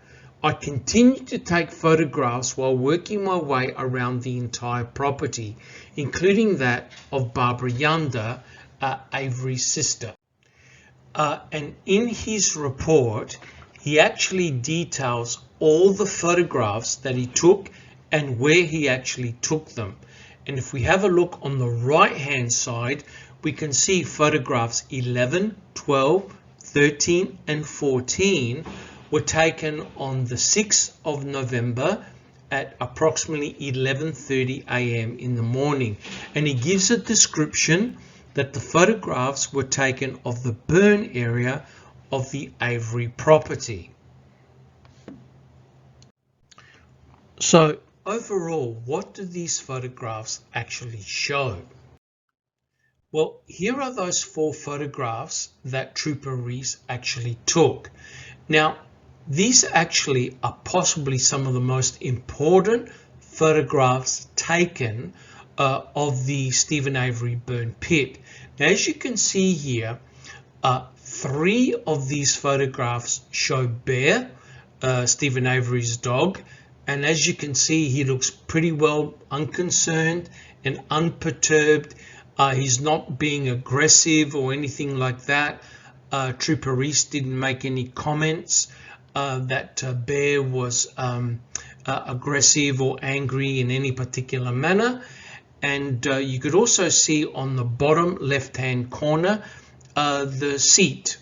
[SPEAKER 1] I continued to take photographs while working my way around the entire property, including that of Barbara Yunder, Avery's sister." And in his report, he actually details all the photographs that he took and where he actually took them. And if we have a look on the right hand side, we can see photographs 11, 12, 13 and 14 were taken on the 6th of November at approximately 11:30 a.m. in the morning. And he gives a description that the photographs were taken of the burn area of the Avery property. So overall, what do these photographs actually show? Well, here are those 4 photographs that Trooper Reese actually took. Now, these actually are possibly some of the most important photographs taken of the Stephen Avery burn pit. Now, as you can see here, 3 of these photographs show Bear, Stephen Avery's dog, and as you can see, he looks pretty well unconcerned and unperturbed. He's not being aggressive or anything like that. Trooper Reese didn't make any comments that Bear was aggressive or angry in any particular manner. and you could also see on the bottom left-hand corner the seat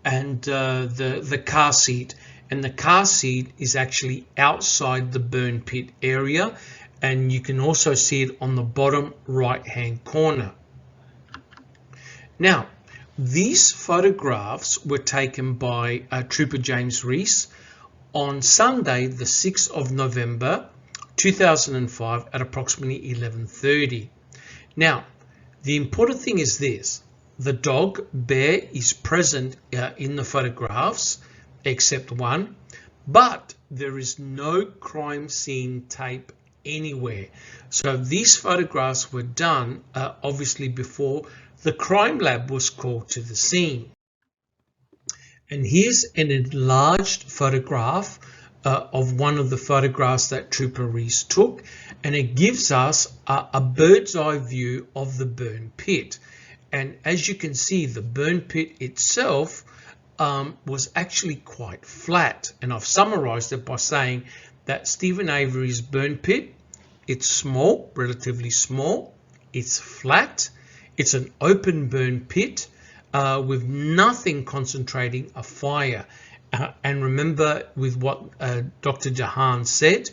[SPEAKER 1] and the car seat, and the car seat is actually outside the burn pit area, and you can also see it on the bottom right-hand corner. Now, these photographs were taken by Trooper James Reese on Sunday, the 6th of November 2005 at approximately 11:30. Now, the important thing is this: the dog, Bear, is present in the photographs, except one, but there is no crime scene tape anywhere. So these photographs were done obviously before the crime lab was called to the scene. And here's an enlarged photograph of one of the photographs that Trooper Reese took, and it gives us a bird's eye view of the burn pit. And as you can see, the burn pit itself was actually quite flat, and I've summarized it by saying that Steven Avery's burn pit, it's small, relatively small, it's flat, it's an open burn pit with nothing concentrating a fire. And remember with what Dr. Dahan said,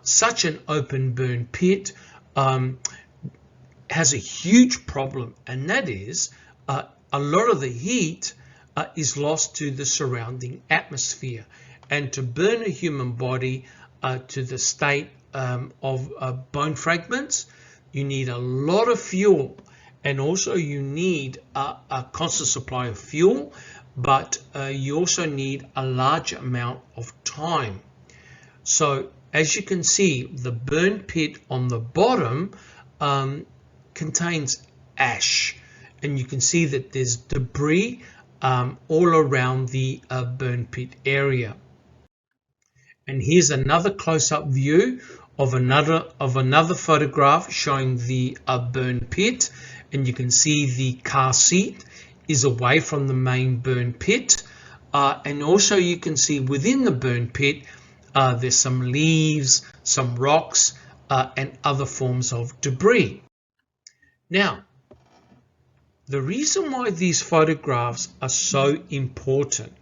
[SPEAKER 1] such an open burn pit has a huge problem, and that is a lot of the heat is lost to the surrounding atmosphere, and to burn a human body to the state of bone fragments, you need a lot of fuel, and also you need a constant supply of fuel, but you also need a large amount of time. So as you can see, the burn pit on the bottom contains ash, and you can see that there's debris all around the burn pit area. And here's another close-up view of another photograph showing the burn pit, and you can see the car seat is away from the main burn pit, and also you can see within the burn pit there's some leaves, some rocks, and other forms of debris. Now, the reason why these photographs are so important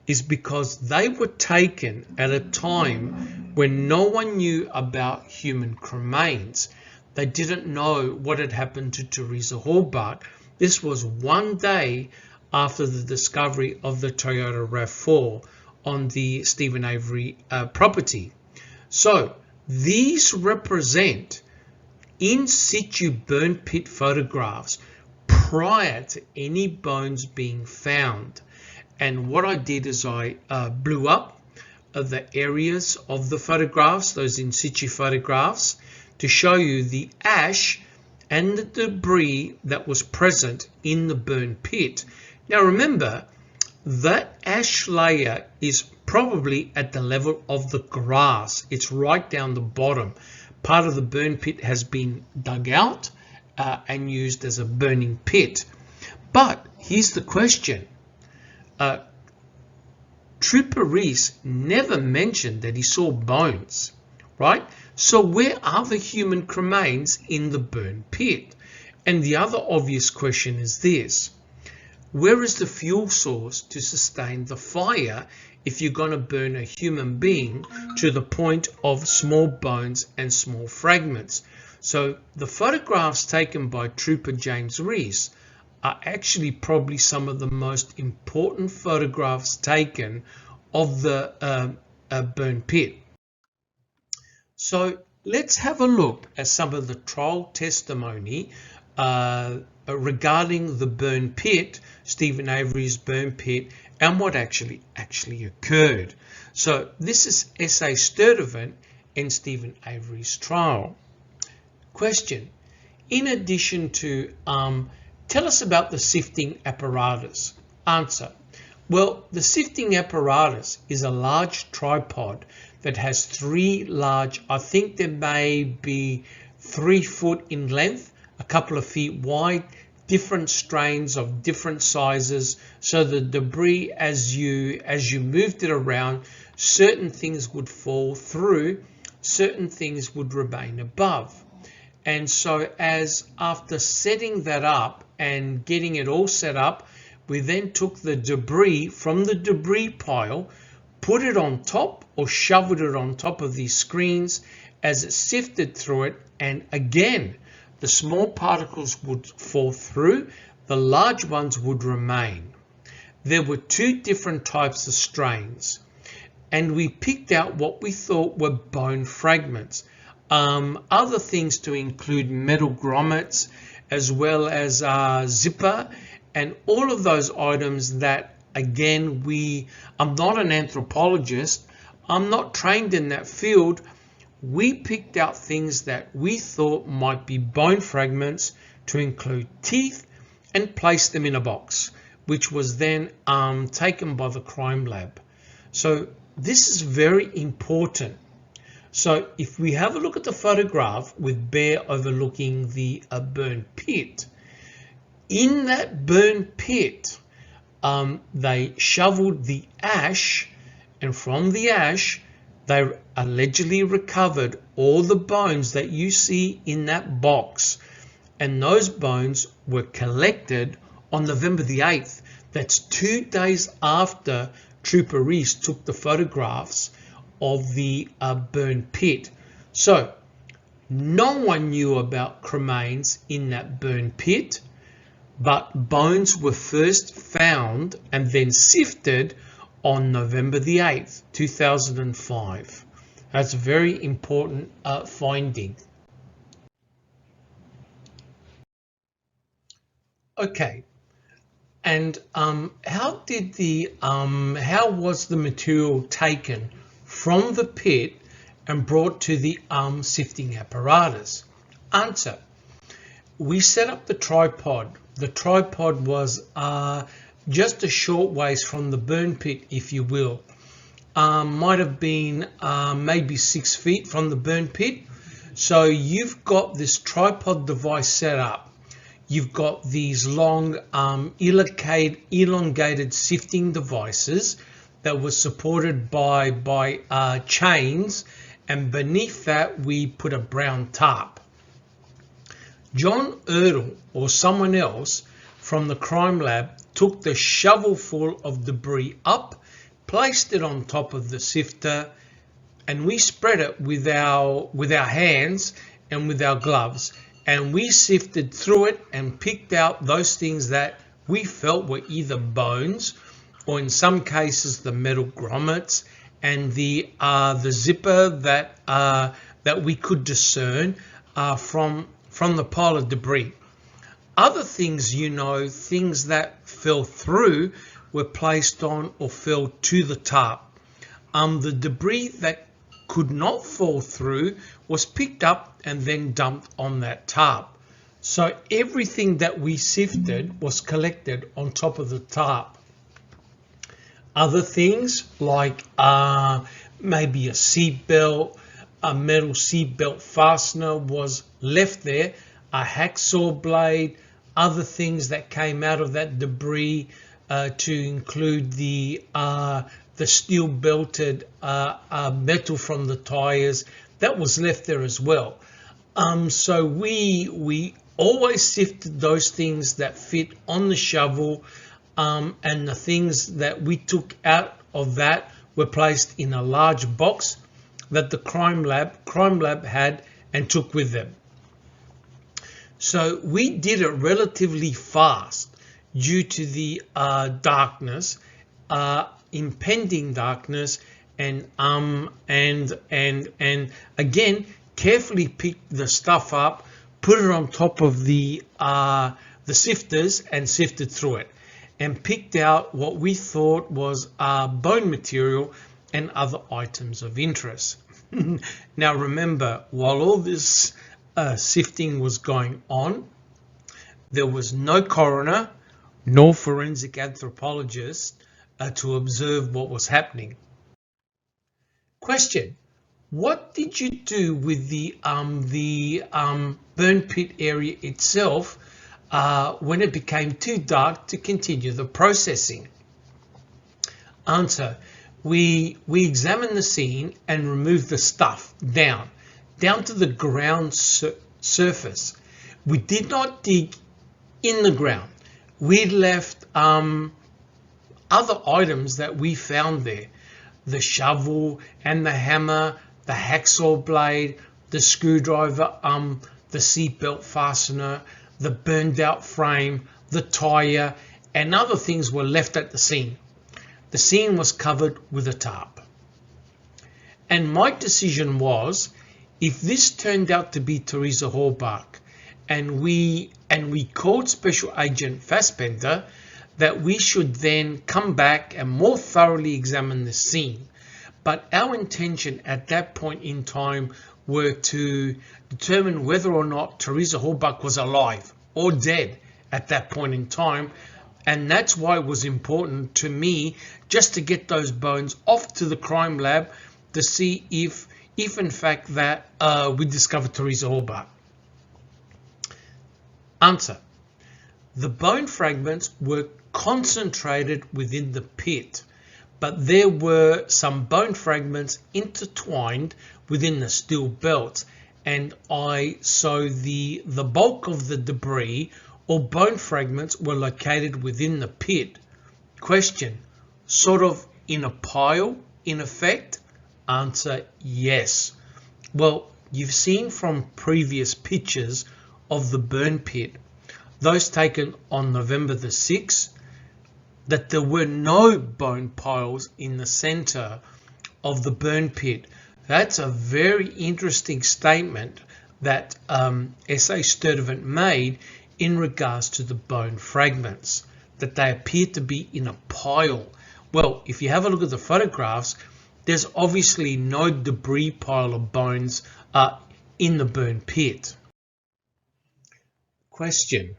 [SPEAKER 1] is because they were taken at a time when no one knew about human cremains. They didn't know what had happened to Teresa Halbach. This was one day after the discovery of the Toyota RAV4 on the Steven Avery property. So these represent in situ burn pit photographs prior to any bones being found. And what I did is I blew up the areas of the photographs, those in situ photographs, to show you the ash and the debris that was present in the burn pit. Now remember, that ash layer is probably at the level of the grass. It's right down the bottom. Part of the burn pit has been dug out and used as a burning pit. But here's the question. Trooper Reese never mentioned that he saw bones, right? So where are the human cremains in the burn pit? And the other obvious question is this: where is the fuel source to sustain the fire if you're going to burn a human being to the point of small bones and small fragments? So the photographs taken by Trooper James Reese are actually probably some of the most important photographs taken of the burn pit. So let's have a look at some of the trial testimony regarding the burn pit, Steven Avery's burn pit, and what actually occurred. So this is S.A. Sturdivant and Steven Avery's trial. Question: in addition to tell us about the sifting apparatus. Answer: well, the sifting apparatus is a large tripod that has three large, I think there may be 3 foot in length, a couple of feet wide, different strains of different sizes, so the debris as you moved it around, certain things would fall through, certain things would remain above. And so as after setting that up and getting it all set up, we then took the debris from the debris pile, put it on top or shoveled it on top of these screens as it sifted through it, and again the small particles would fall through, the large ones would remain. There were two different types of strains, and we picked out what we thought were bone fragments. Other things to include metal grommets as well as zipper, and all of those items that, again, I'm not an anthropologist, I'm not trained in that field. We picked out things that we thought might be bone fragments to include teeth and placed them in a box, which was then taken by the crime lab. So this is very important. So if we have a look at the photograph with Bear overlooking the burn pit, in that burn pit, they shoveled the ash, and from the ash, they allegedly recovered all the bones that you see in that box. And those bones were collected on November the 8th. That's 2 days after Trooper Reese took the photographs of the burn pit. So no one knew about cremains in that burn pit, but bones were first found and then sifted on November the 8th, 2005. That's a very important finding. Okay, and how was the material taken from the pit and brought to the sifting apparatus? Answer: we set up the tripod. The tripod was just a short ways from the burn pit, if you will. Might have been maybe 6 feet from the burn pit. So you've got this tripod device set up. You've got these long elongated sifting devices that were supported by chains, and beneath that we put a brown tarp. John Erdl or someone else from the crime lab took the shovelful of debris up, placed it on top of the sifter, and we spread it with our hands and with our gloves, and we sifted through it and picked out those things that we felt were either bones or in some cases the metal grommets and the zipper that we could discern from the pile of debris. Other things, things that fell through were placed on or fell to the tarp. The debris that could not fall through was picked up and then dumped on that tarp. So everything that we sifted was collected on top of the tarp. Other things like maybe a seat belt, a metal seat belt fastener was left there, a hacksaw blade, other things that came out of that debris to include the steel belted metal from the tires that was left there as well. So we always sifted those things that fit on the shovel, and the things that we took out of that were placed in a large box that the crime lab had and took with them. So we did it relatively fast due to the darkness, impending darkness, and again carefully picked the stuff up, put it on top of the sifters and sifted through it, and picked out what we thought was bone material and other items of interest. Now remember, while all this sifting was going on, there was no coroner nor forensic anthropologist to observe what was happening. Question: what did you do with the burn pit area itself when it became too dark to continue the processing? Answer: we examined the scene and removed the stuff down to the ground surface. We did not dig in the ground. We left other items that we found there. The shovel and the hammer, the hacksaw blade, the screwdriver, the seatbelt fastener, the burned out frame, the tire, and other things were left at the scene. The scene was covered with a tarp. And my decision was, if this turned out to be Teresa Halbach, and we called Special Agent Fassbender, that we should then come back and more thoroughly examine the scene. But our intention at that point in time were to determine whether or not Teresa Halbach was alive or dead at that point in time. And that's why it was important to me just to get those bones off to the crime lab to see if in fact that we discovered Teresa Halbach. Answer. The bone fragments were concentrated within the pit, but there were some bone fragments intertwined within the steel belts, and so the bulk of the debris or bone fragments were located within the pit. Question. Sort of in a pile, in effect? Answer. Yes. Well, you've seen from previous pictures of the burn pit, those taken on November the 6th, that there were no bone piles in the center of the burn pit. That's a very interesting statement that S.A. Sturtevant made in regards to the bone fragments, that they appear to be in a pile. Well, if you have a look at the photographs, there's obviously no debris pile of bones in the burn pit. Question.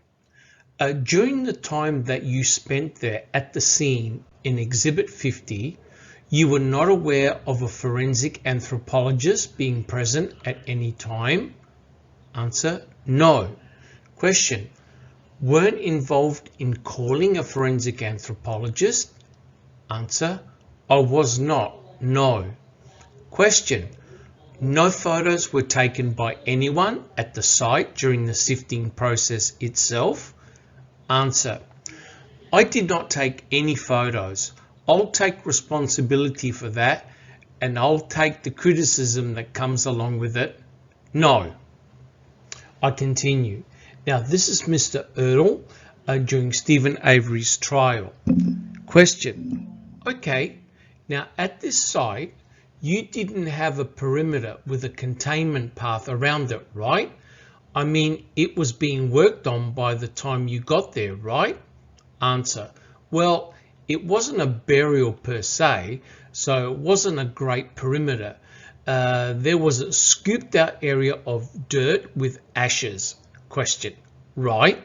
[SPEAKER 1] During the time that you spent there at the scene in Exhibit 50, you were not aware of a forensic anthropologist being present at any time? Answer. No. Question. Weren't involved in calling a forensic anthropologist? Answer. I was not. No. Question. No photos were taken by anyone at the site during the sifting process itself? Answer. I did not take any photos. I'll take responsibility for that, and I'll take the criticism that comes along with it. No. I continue. Now, this is Mr. Erdl during Stephen Avery's trial. Question. Okay, now at this site, you didn't have a perimeter with a containment path around it, right? I mean, it was being worked on by the time you got there, right? Answer. Well, it wasn't a burial per se, so it wasn't a great perimeter. There was a scooped out area of dirt with ashes. Question. Right.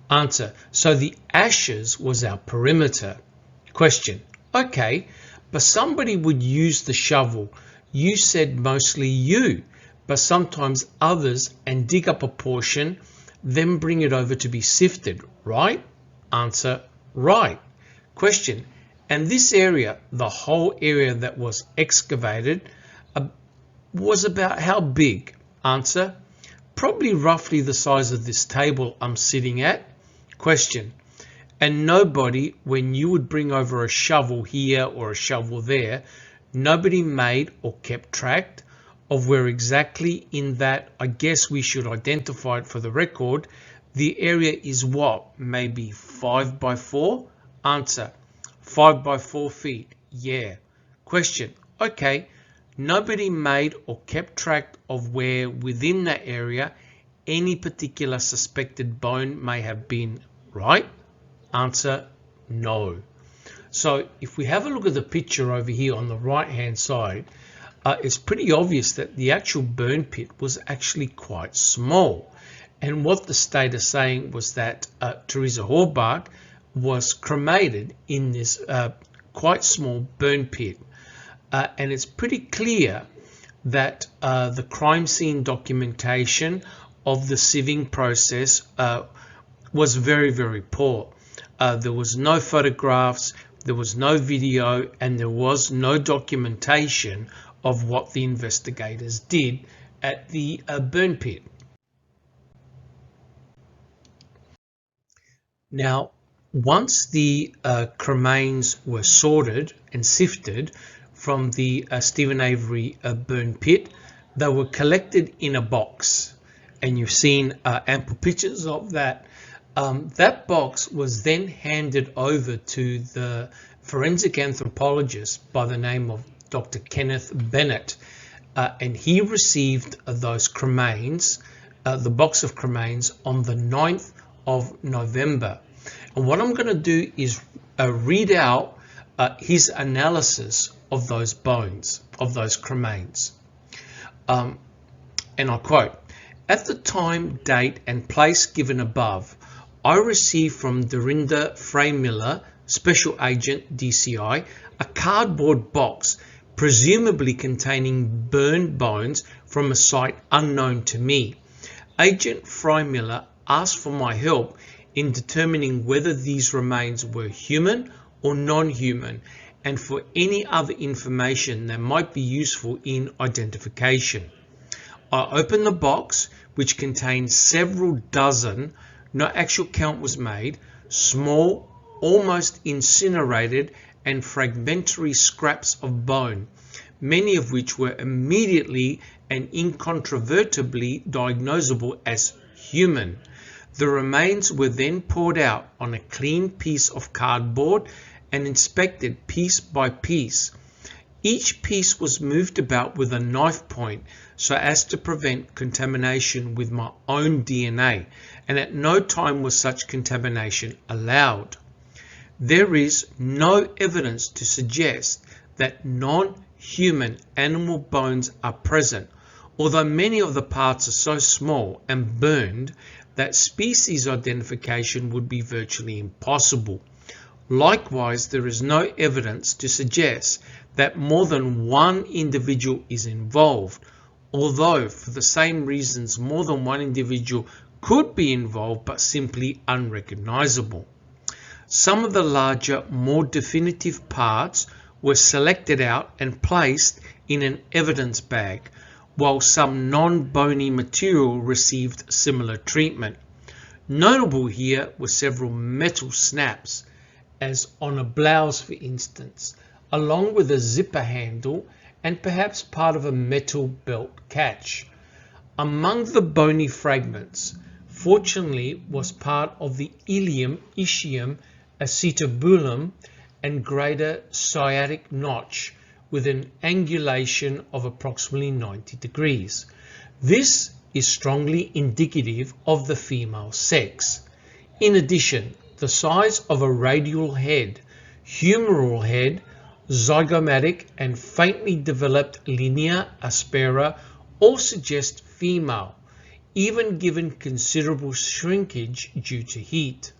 [SPEAKER 1] Answer. So the ashes was our perimeter. Question. Okay, but somebody would use the shovel. You said mostly you, but sometimes others, and dig up a portion, then bring it over to be sifted, right? Answer. Right. Question. And this area, the whole area that was excavated, was about how big? Answer. Probably roughly the size of this table I'm sitting at. Question. And nobody, when you would bring over a shovel here or a shovel there, nobody made or kept track of where exactly in that, I guess we should identify it for the record, the area is what? Maybe 5 by 4? Answer. 5 by 4 feet. Yeah. Question. Okay. Nobody made or kept track of where within that area any particular suspected bone may have been, right? Answer. No. So if we have a look at the picture over here on the right hand side, it's pretty obvious that the actual burn pit was actually quite small. And what the state is saying was that Teresa Halbach was cremated in this quite small burn pit. And it's pretty clear that the crime scene documentation of the sieving process was very, very poor. There was no photographs, there was no video, and there was no documentation of what the investigators did at the burn pit. Now, once the cremains were sorted and sifted from the Stephen Avery burn pit, they were collected in a box, and you've seen ample pictures of that. That box was then handed over to the forensic anthropologist by the name of Dr. Kenneth Bennett, and he received those cremains, the box of cremains, on the 9th of November. And what I'm going to do is read out his analysis of those bones, of those cremains. And I quote, "At the time, date, and place given above, I received from Dorinda Freymiller, Special Agent DCI, a cardboard box presumably containing burned bones from a site unknown to me. Agent Freymiller asked for my help in determining whether these remains were human or non-human, and for any other information that might be useful in identification. I opened the box, which contained several dozen, no actual count was made, small, almost incinerated and fragmentary scraps of bone, many of which were immediately and incontrovertibly diagnosable as human. The remains were then poured out on a clean piece of cardboard and inspected piece by piece. Each piece was moved about with a knife point so as to prevent contamination with my own DNA, and at no time was such contamination allowed. There is no evidence to suggest that non-human animal bones are present, although many of the parts are so small and burned that species identification would be virtually impossible. Likewise, there is no evidence to suggest that more than one individual is involved, although for the same reasons more than one individual could be involved but simply unrecognizable. Some of the larger, more definitive parts were selected out and placed in an evidence bag, while some non-bony material received similar treatment. Notable here were several metal snaps, as on a blouse for instance, along with a zipper handle and perhaps part of a metal belt catch. Among the bony fragments, fortunately, was part of the ilium, ischium, acetabulum, and greater sciatic notch with an angulation of approximately 90 degrees. This is strongly indicative of the female sex. In addition, the size of a radial head, humeral head, zygomatic and faintly developed linea aspera all suggest female, even given considerable shrinkage due to heat.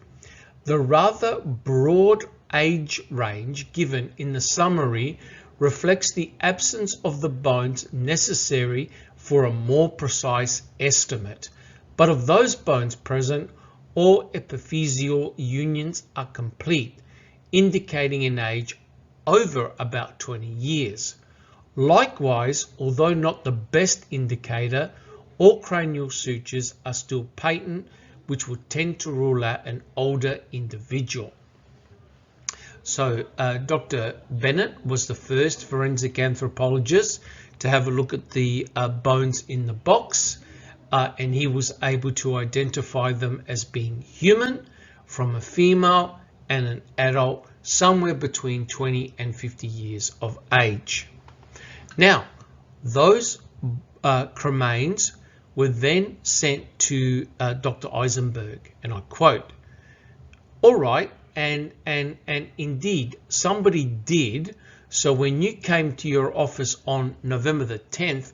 [SPEAKER 1] The rather broad age range given in the summary reflects the absence of the bones necessary for a more precise estimate, but of those bones present, all epiphyseal unions are complete, indicating an age over about 20 years. Likewise, although not the best indicator, all cranial sutures are still patent, which would tend to rule out an older individual. So Dr. Bennett was the first forensic anthropologist to have a look at the bones in the box, and he was able to identify them as being human from a female and an adult somewhere between 20 and 50 years of age. Now, those cremains were then sent to Dr. Eisenberg, and I quote, "All right, and indeed somebody did. So when you came to your office on November the 10th,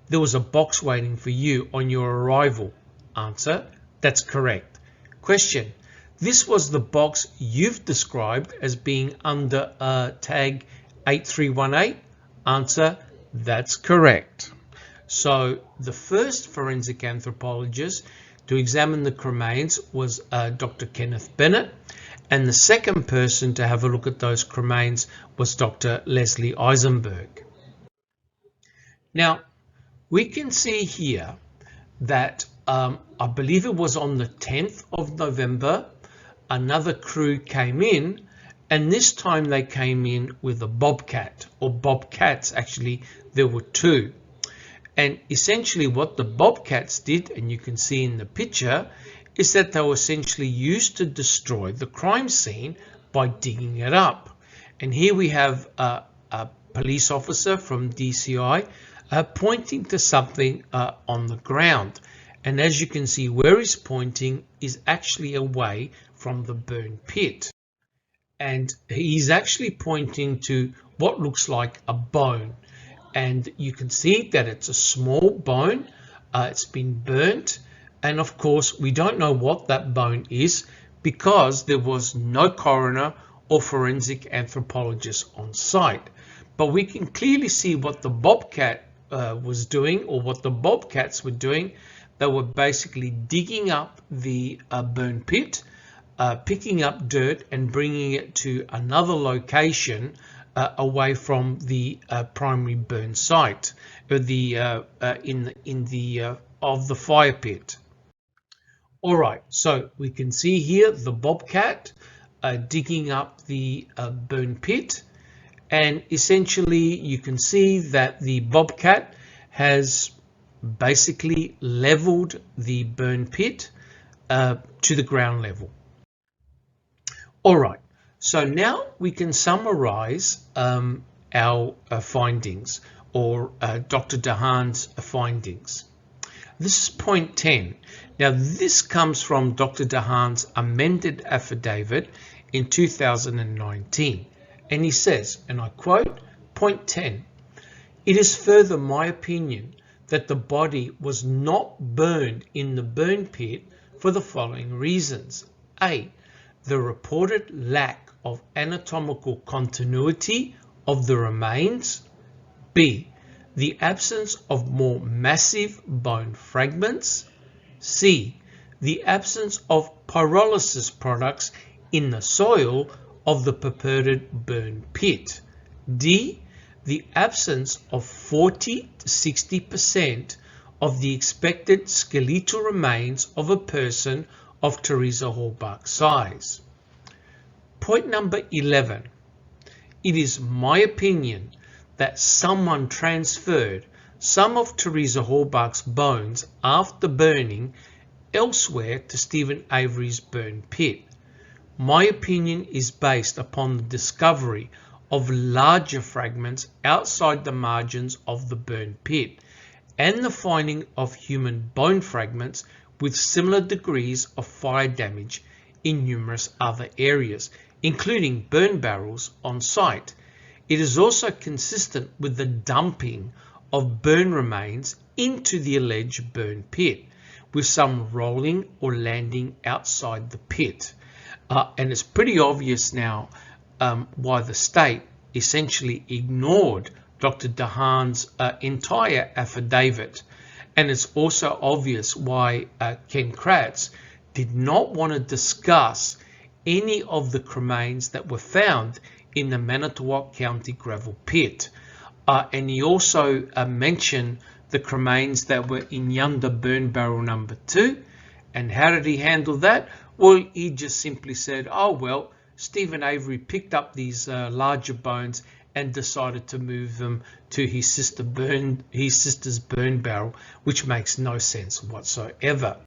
[SPEAKER 1] there was a box waiting for you on your arrival." Answer: that's correct. Question: this was the box you've described as being under tag 8318? Answer: that's correct. So the first forensic anthropologist to examine the cremains was Dr. Kenneth Bennett, and the second person to have a look at those cremains was Dr. Leslie Eisenberg. Now, we can see here that I believe it was on the 10th of November, another crew came in, and this time they came in with a Bobcat, or Bobcats. Actually, there were two. And essentially what the Bobcats did, and you can see in the picture, is that they were essentially used to destroy the crime scene by digging it up. And here we have a police officer from DCI pointing to something on the ground. And as you can see, where he's pointing is actually away from the burn pit. And he's actually pointing to what looks like a bone. And you can see that it's a small bone. It's been burnt. And of course, we don't know what that bone is because there was no coroner or forensic anthropologist on site. But we can clearly see what the Bobcat was doing, or what the Bobcats were doing. They were basically digging up the burn pit, picking up dirt and bringing it to another location away from the primary burn site, or the of the fire pit. All right, so we can see here the Bobcat digging up the burn pit, and essentially you can see that the Bobcat has basically leveled the burn pit to the ground level. All right, so now we can summarize our findings, or Dr. Dahan's findings. This is point 10. Now this comes from Dr. Dahan's amended affidavit in 2019. And he says, and I quote, point 10, "It is further my opinion that the body was not burned in the burn pit for the following reasons. A, the reported lack of anatomical continuity of the remains. B, the absence of more massive bone fragments. C, the absence of pyrolysis products in the soil of the purported burn pit. D, the absence of 40 to 60% of the expected skeletal remains of a person of Teresa Halbach's size." Point number 11. It is my opinion that someone transferred some of Teresa Halbach's bones after burning elsewhere to Stephen Avery's burn pit. My opinion is based upon the discovery of larger fragments outside the margins of the burn pit and the finding of human bone fragments with similar degrees of fire damage in numerous other areas, including burn barrels on site. It is also consistent with the dumping of burn remains into the alleged burn pit, with some rolling or landing outside the pit. And it's pretty obvious now why the state essentially ignored Dr. Dahan's entire affidavit. And it's also obvious why Ken Kratz did not want to discuss any of the cremains that were found in the Manitowoc County gravel pit. And he also mentioned the cremains that were in Yonder burn barrel number 2. And how did he handle that? Well, he just simply said, oh, well, Stephen Avery picked up these larger bones and decided to move them to his sister's burn barrel, which makes no sense whatsoever.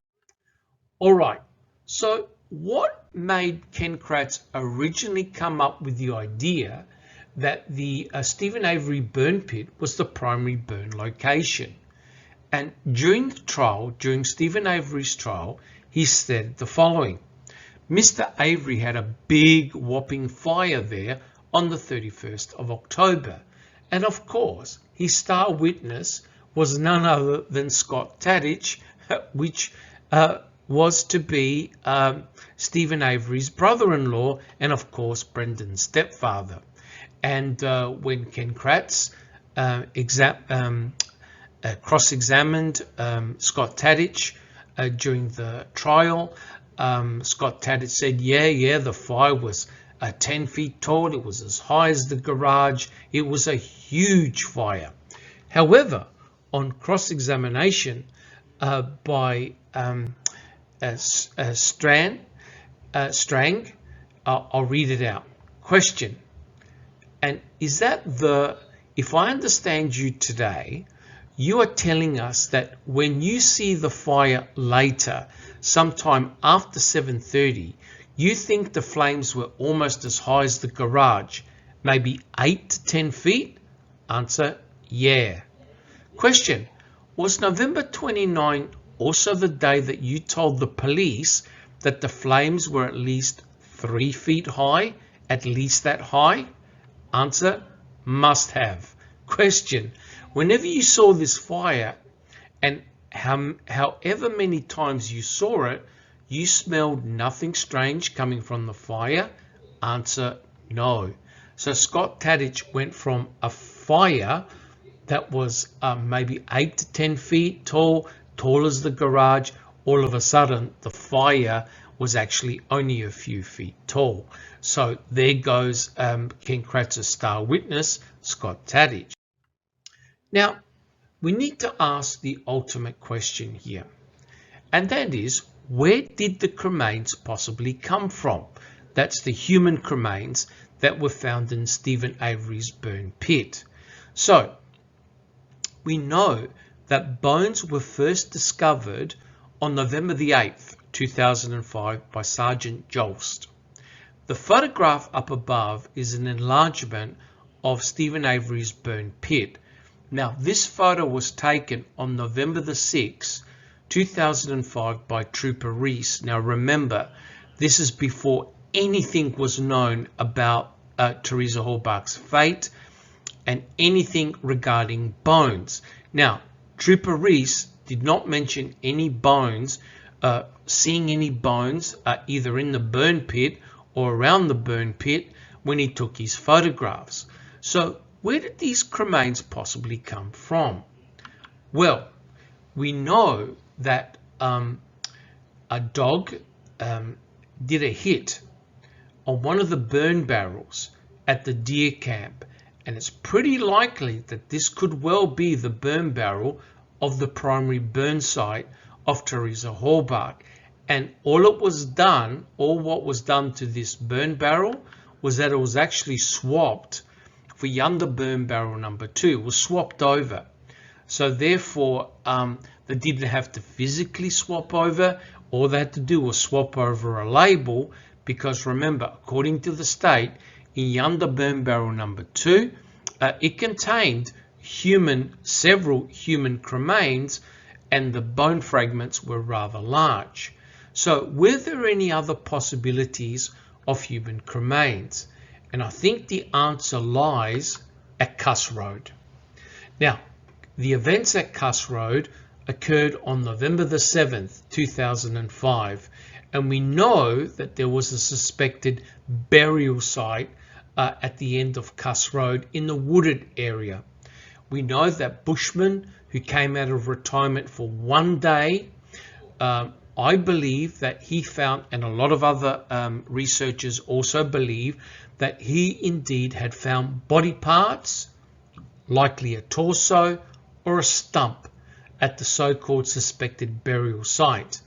[SPEAKER 1] All right, so what made Ken Kratz originally come up with the idea that the Stephen Avery burn pit was the primary burn location? And during the trial, during Stephen Avery's trial, he said the following: Mr. Avery had a big whopping fire there on the 31st of October. And of course, his star witness was none other than Scott Tadich, which was to be Stephen Avery's brother-in-law and of course Brendan's stepfather. And when Ken Kratz cross-examined Scott Tadich during the trial, Scott Tadich said, yeah, the fire was 10 feet tall. It was as high as the garage. It was a huge fire. However, on cross-examination by Strand, Strang, I'll read it out. Question. And is that if I understand you today, you are telling us that when you see the fire later, sometime after 7:30, you think the flames were almost as high as the garage, maybe 8 to 10 feet? Answer, yeah. Question, was November 29 also the day that you told the police that the flames were at least 3 feet high, at least that high? Answer, must have. Question, whenever you saw this fire and however many times you saw it, you smelled nothing strange coming from the fire? Answer, no. So Scott Tadich went from a fire that was maybe 8 to 10 feet tall as the garage. All of a sudden, the fire was actually only a few feet tall. So there goes Ken Kratz's star witness, Scott Tadich. Now, we need to ask the ultimate question here, and that is, where did the cremains possibly come from? That's the human cremains that were found in Stephen Avery's burn pit. So, we know that bones were first discovered on November the 8th, 2005 by Sergeant Jolst. The photograph up above is an enlargement of Stephen Avery's burn pit. Now, this photo was taken on November the 6th, 2005 by Trooper Reese. Now, remember, this is before anything was known about Teresa Halbach's fate and anything regarding bones. Now, Trooper Reese did not mention any bones, seeing any bones either in the burn pit or around the burn pit when he took his photographs. So where did these cremains possibly come from? Well, we know that a dog did a hit on one of the burn barrels at the deer camp, and it's pretty likely that this could well be the burn barrel of the primary burn site of Teresa Halbach. And all what was done to this burn barrel was that it was actually swapped for yonder burn barrel number 2, was swapped over. So therefore, they didn't have to physically swap over. All they had to do was swap over a label, because remember, according to the state, in yonder burn barrel number 2, it contained several human cremains, and the bone fragments were rather large. So were there any other possibilities of human cremains? And I think the answer lies at Cuss Road. Now, the events at Cuss Road occurred on November the 7th, 2005, and we know that there was a suspected burial site at the end of Cuss Road in the wooded area. We know that Bushman, who came out of retirement for one day, I believe that he found, and a lot of other researchers also believe, that he indeed had found body parts, likely a torso or a stump, at the so-called suspected burial site.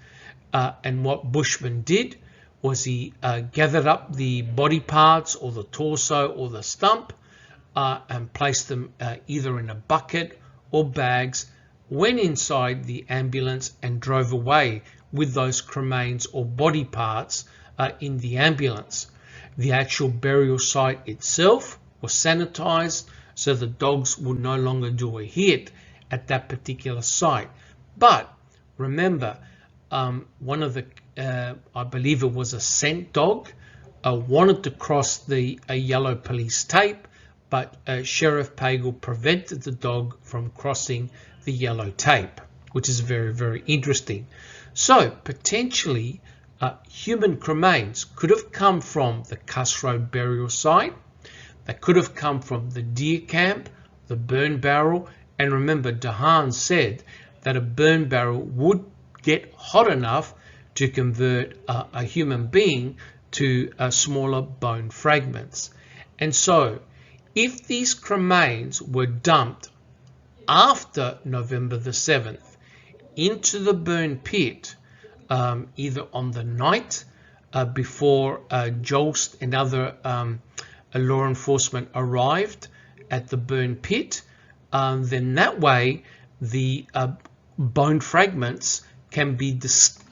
[SPEAKER 1] And what Bushman did was he gathered up the body parts or the torso or the stump and placed them either in a bucket or bags, went inside the ambulance and drove away with those cremains or body parts in the ambulance. The actual burial site itself was sanitized so the dogs would no longer do a hit at that particular site. But remember, one of the, I believe it was a scent dog, wanted to cross a yellow police tape, but Sheriff Pagel prevented the dog from crossing the yellow tape, which is very, very interesting. So potentially human cremains could have come from the Cuss Road burial site. They could have come from the deer camp, the burn barrel, and remember, Dahan said that a burn barrel would get hot enough to convert a human being to smaller bone fragments. And so, if these cremains were dumped after November the 7th into the burn pit, either on the night before Jolst and other law enforcement arrived at the burn pit. Then that way the bone fragments can be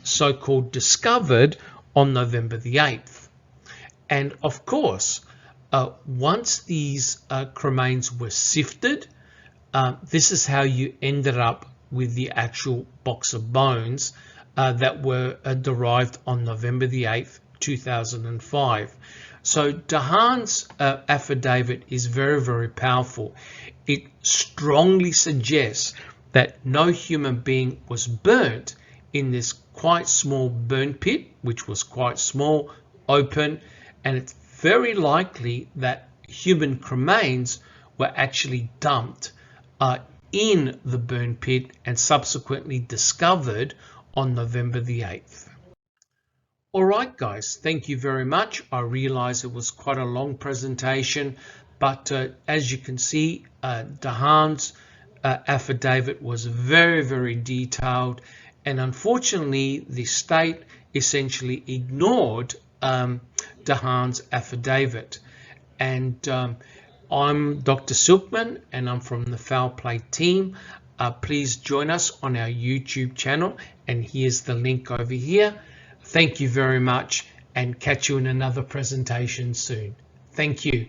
[SPEAKER 1] so-called discovered on November the 8th. And of course, once these cremains were sifted, this is how you ended up with the actual box of bones that were derived on November the 8th, 2005. So Dahan's affidavit is very, very powerful. It strongly suggests that no human being was burnt in this quite small burn pit, which was quite small, open, and it's very likely that human cremains were actually dumped in the burn pit and subsequently discovered on November the 8th. Alright guys, thank you very much. I realize it was quite a long presentation, but as you can see, Dahan's affidavit was very, very detailed, and unfortunately the state essentially ignored Dahan's affidavit. And I'm Dr. Silkman, and I'm from the Foul Play team. Please join us on our YouTube channel, and here's the link over here. Thank you very much, and catch you in another presentation soon. Thank you.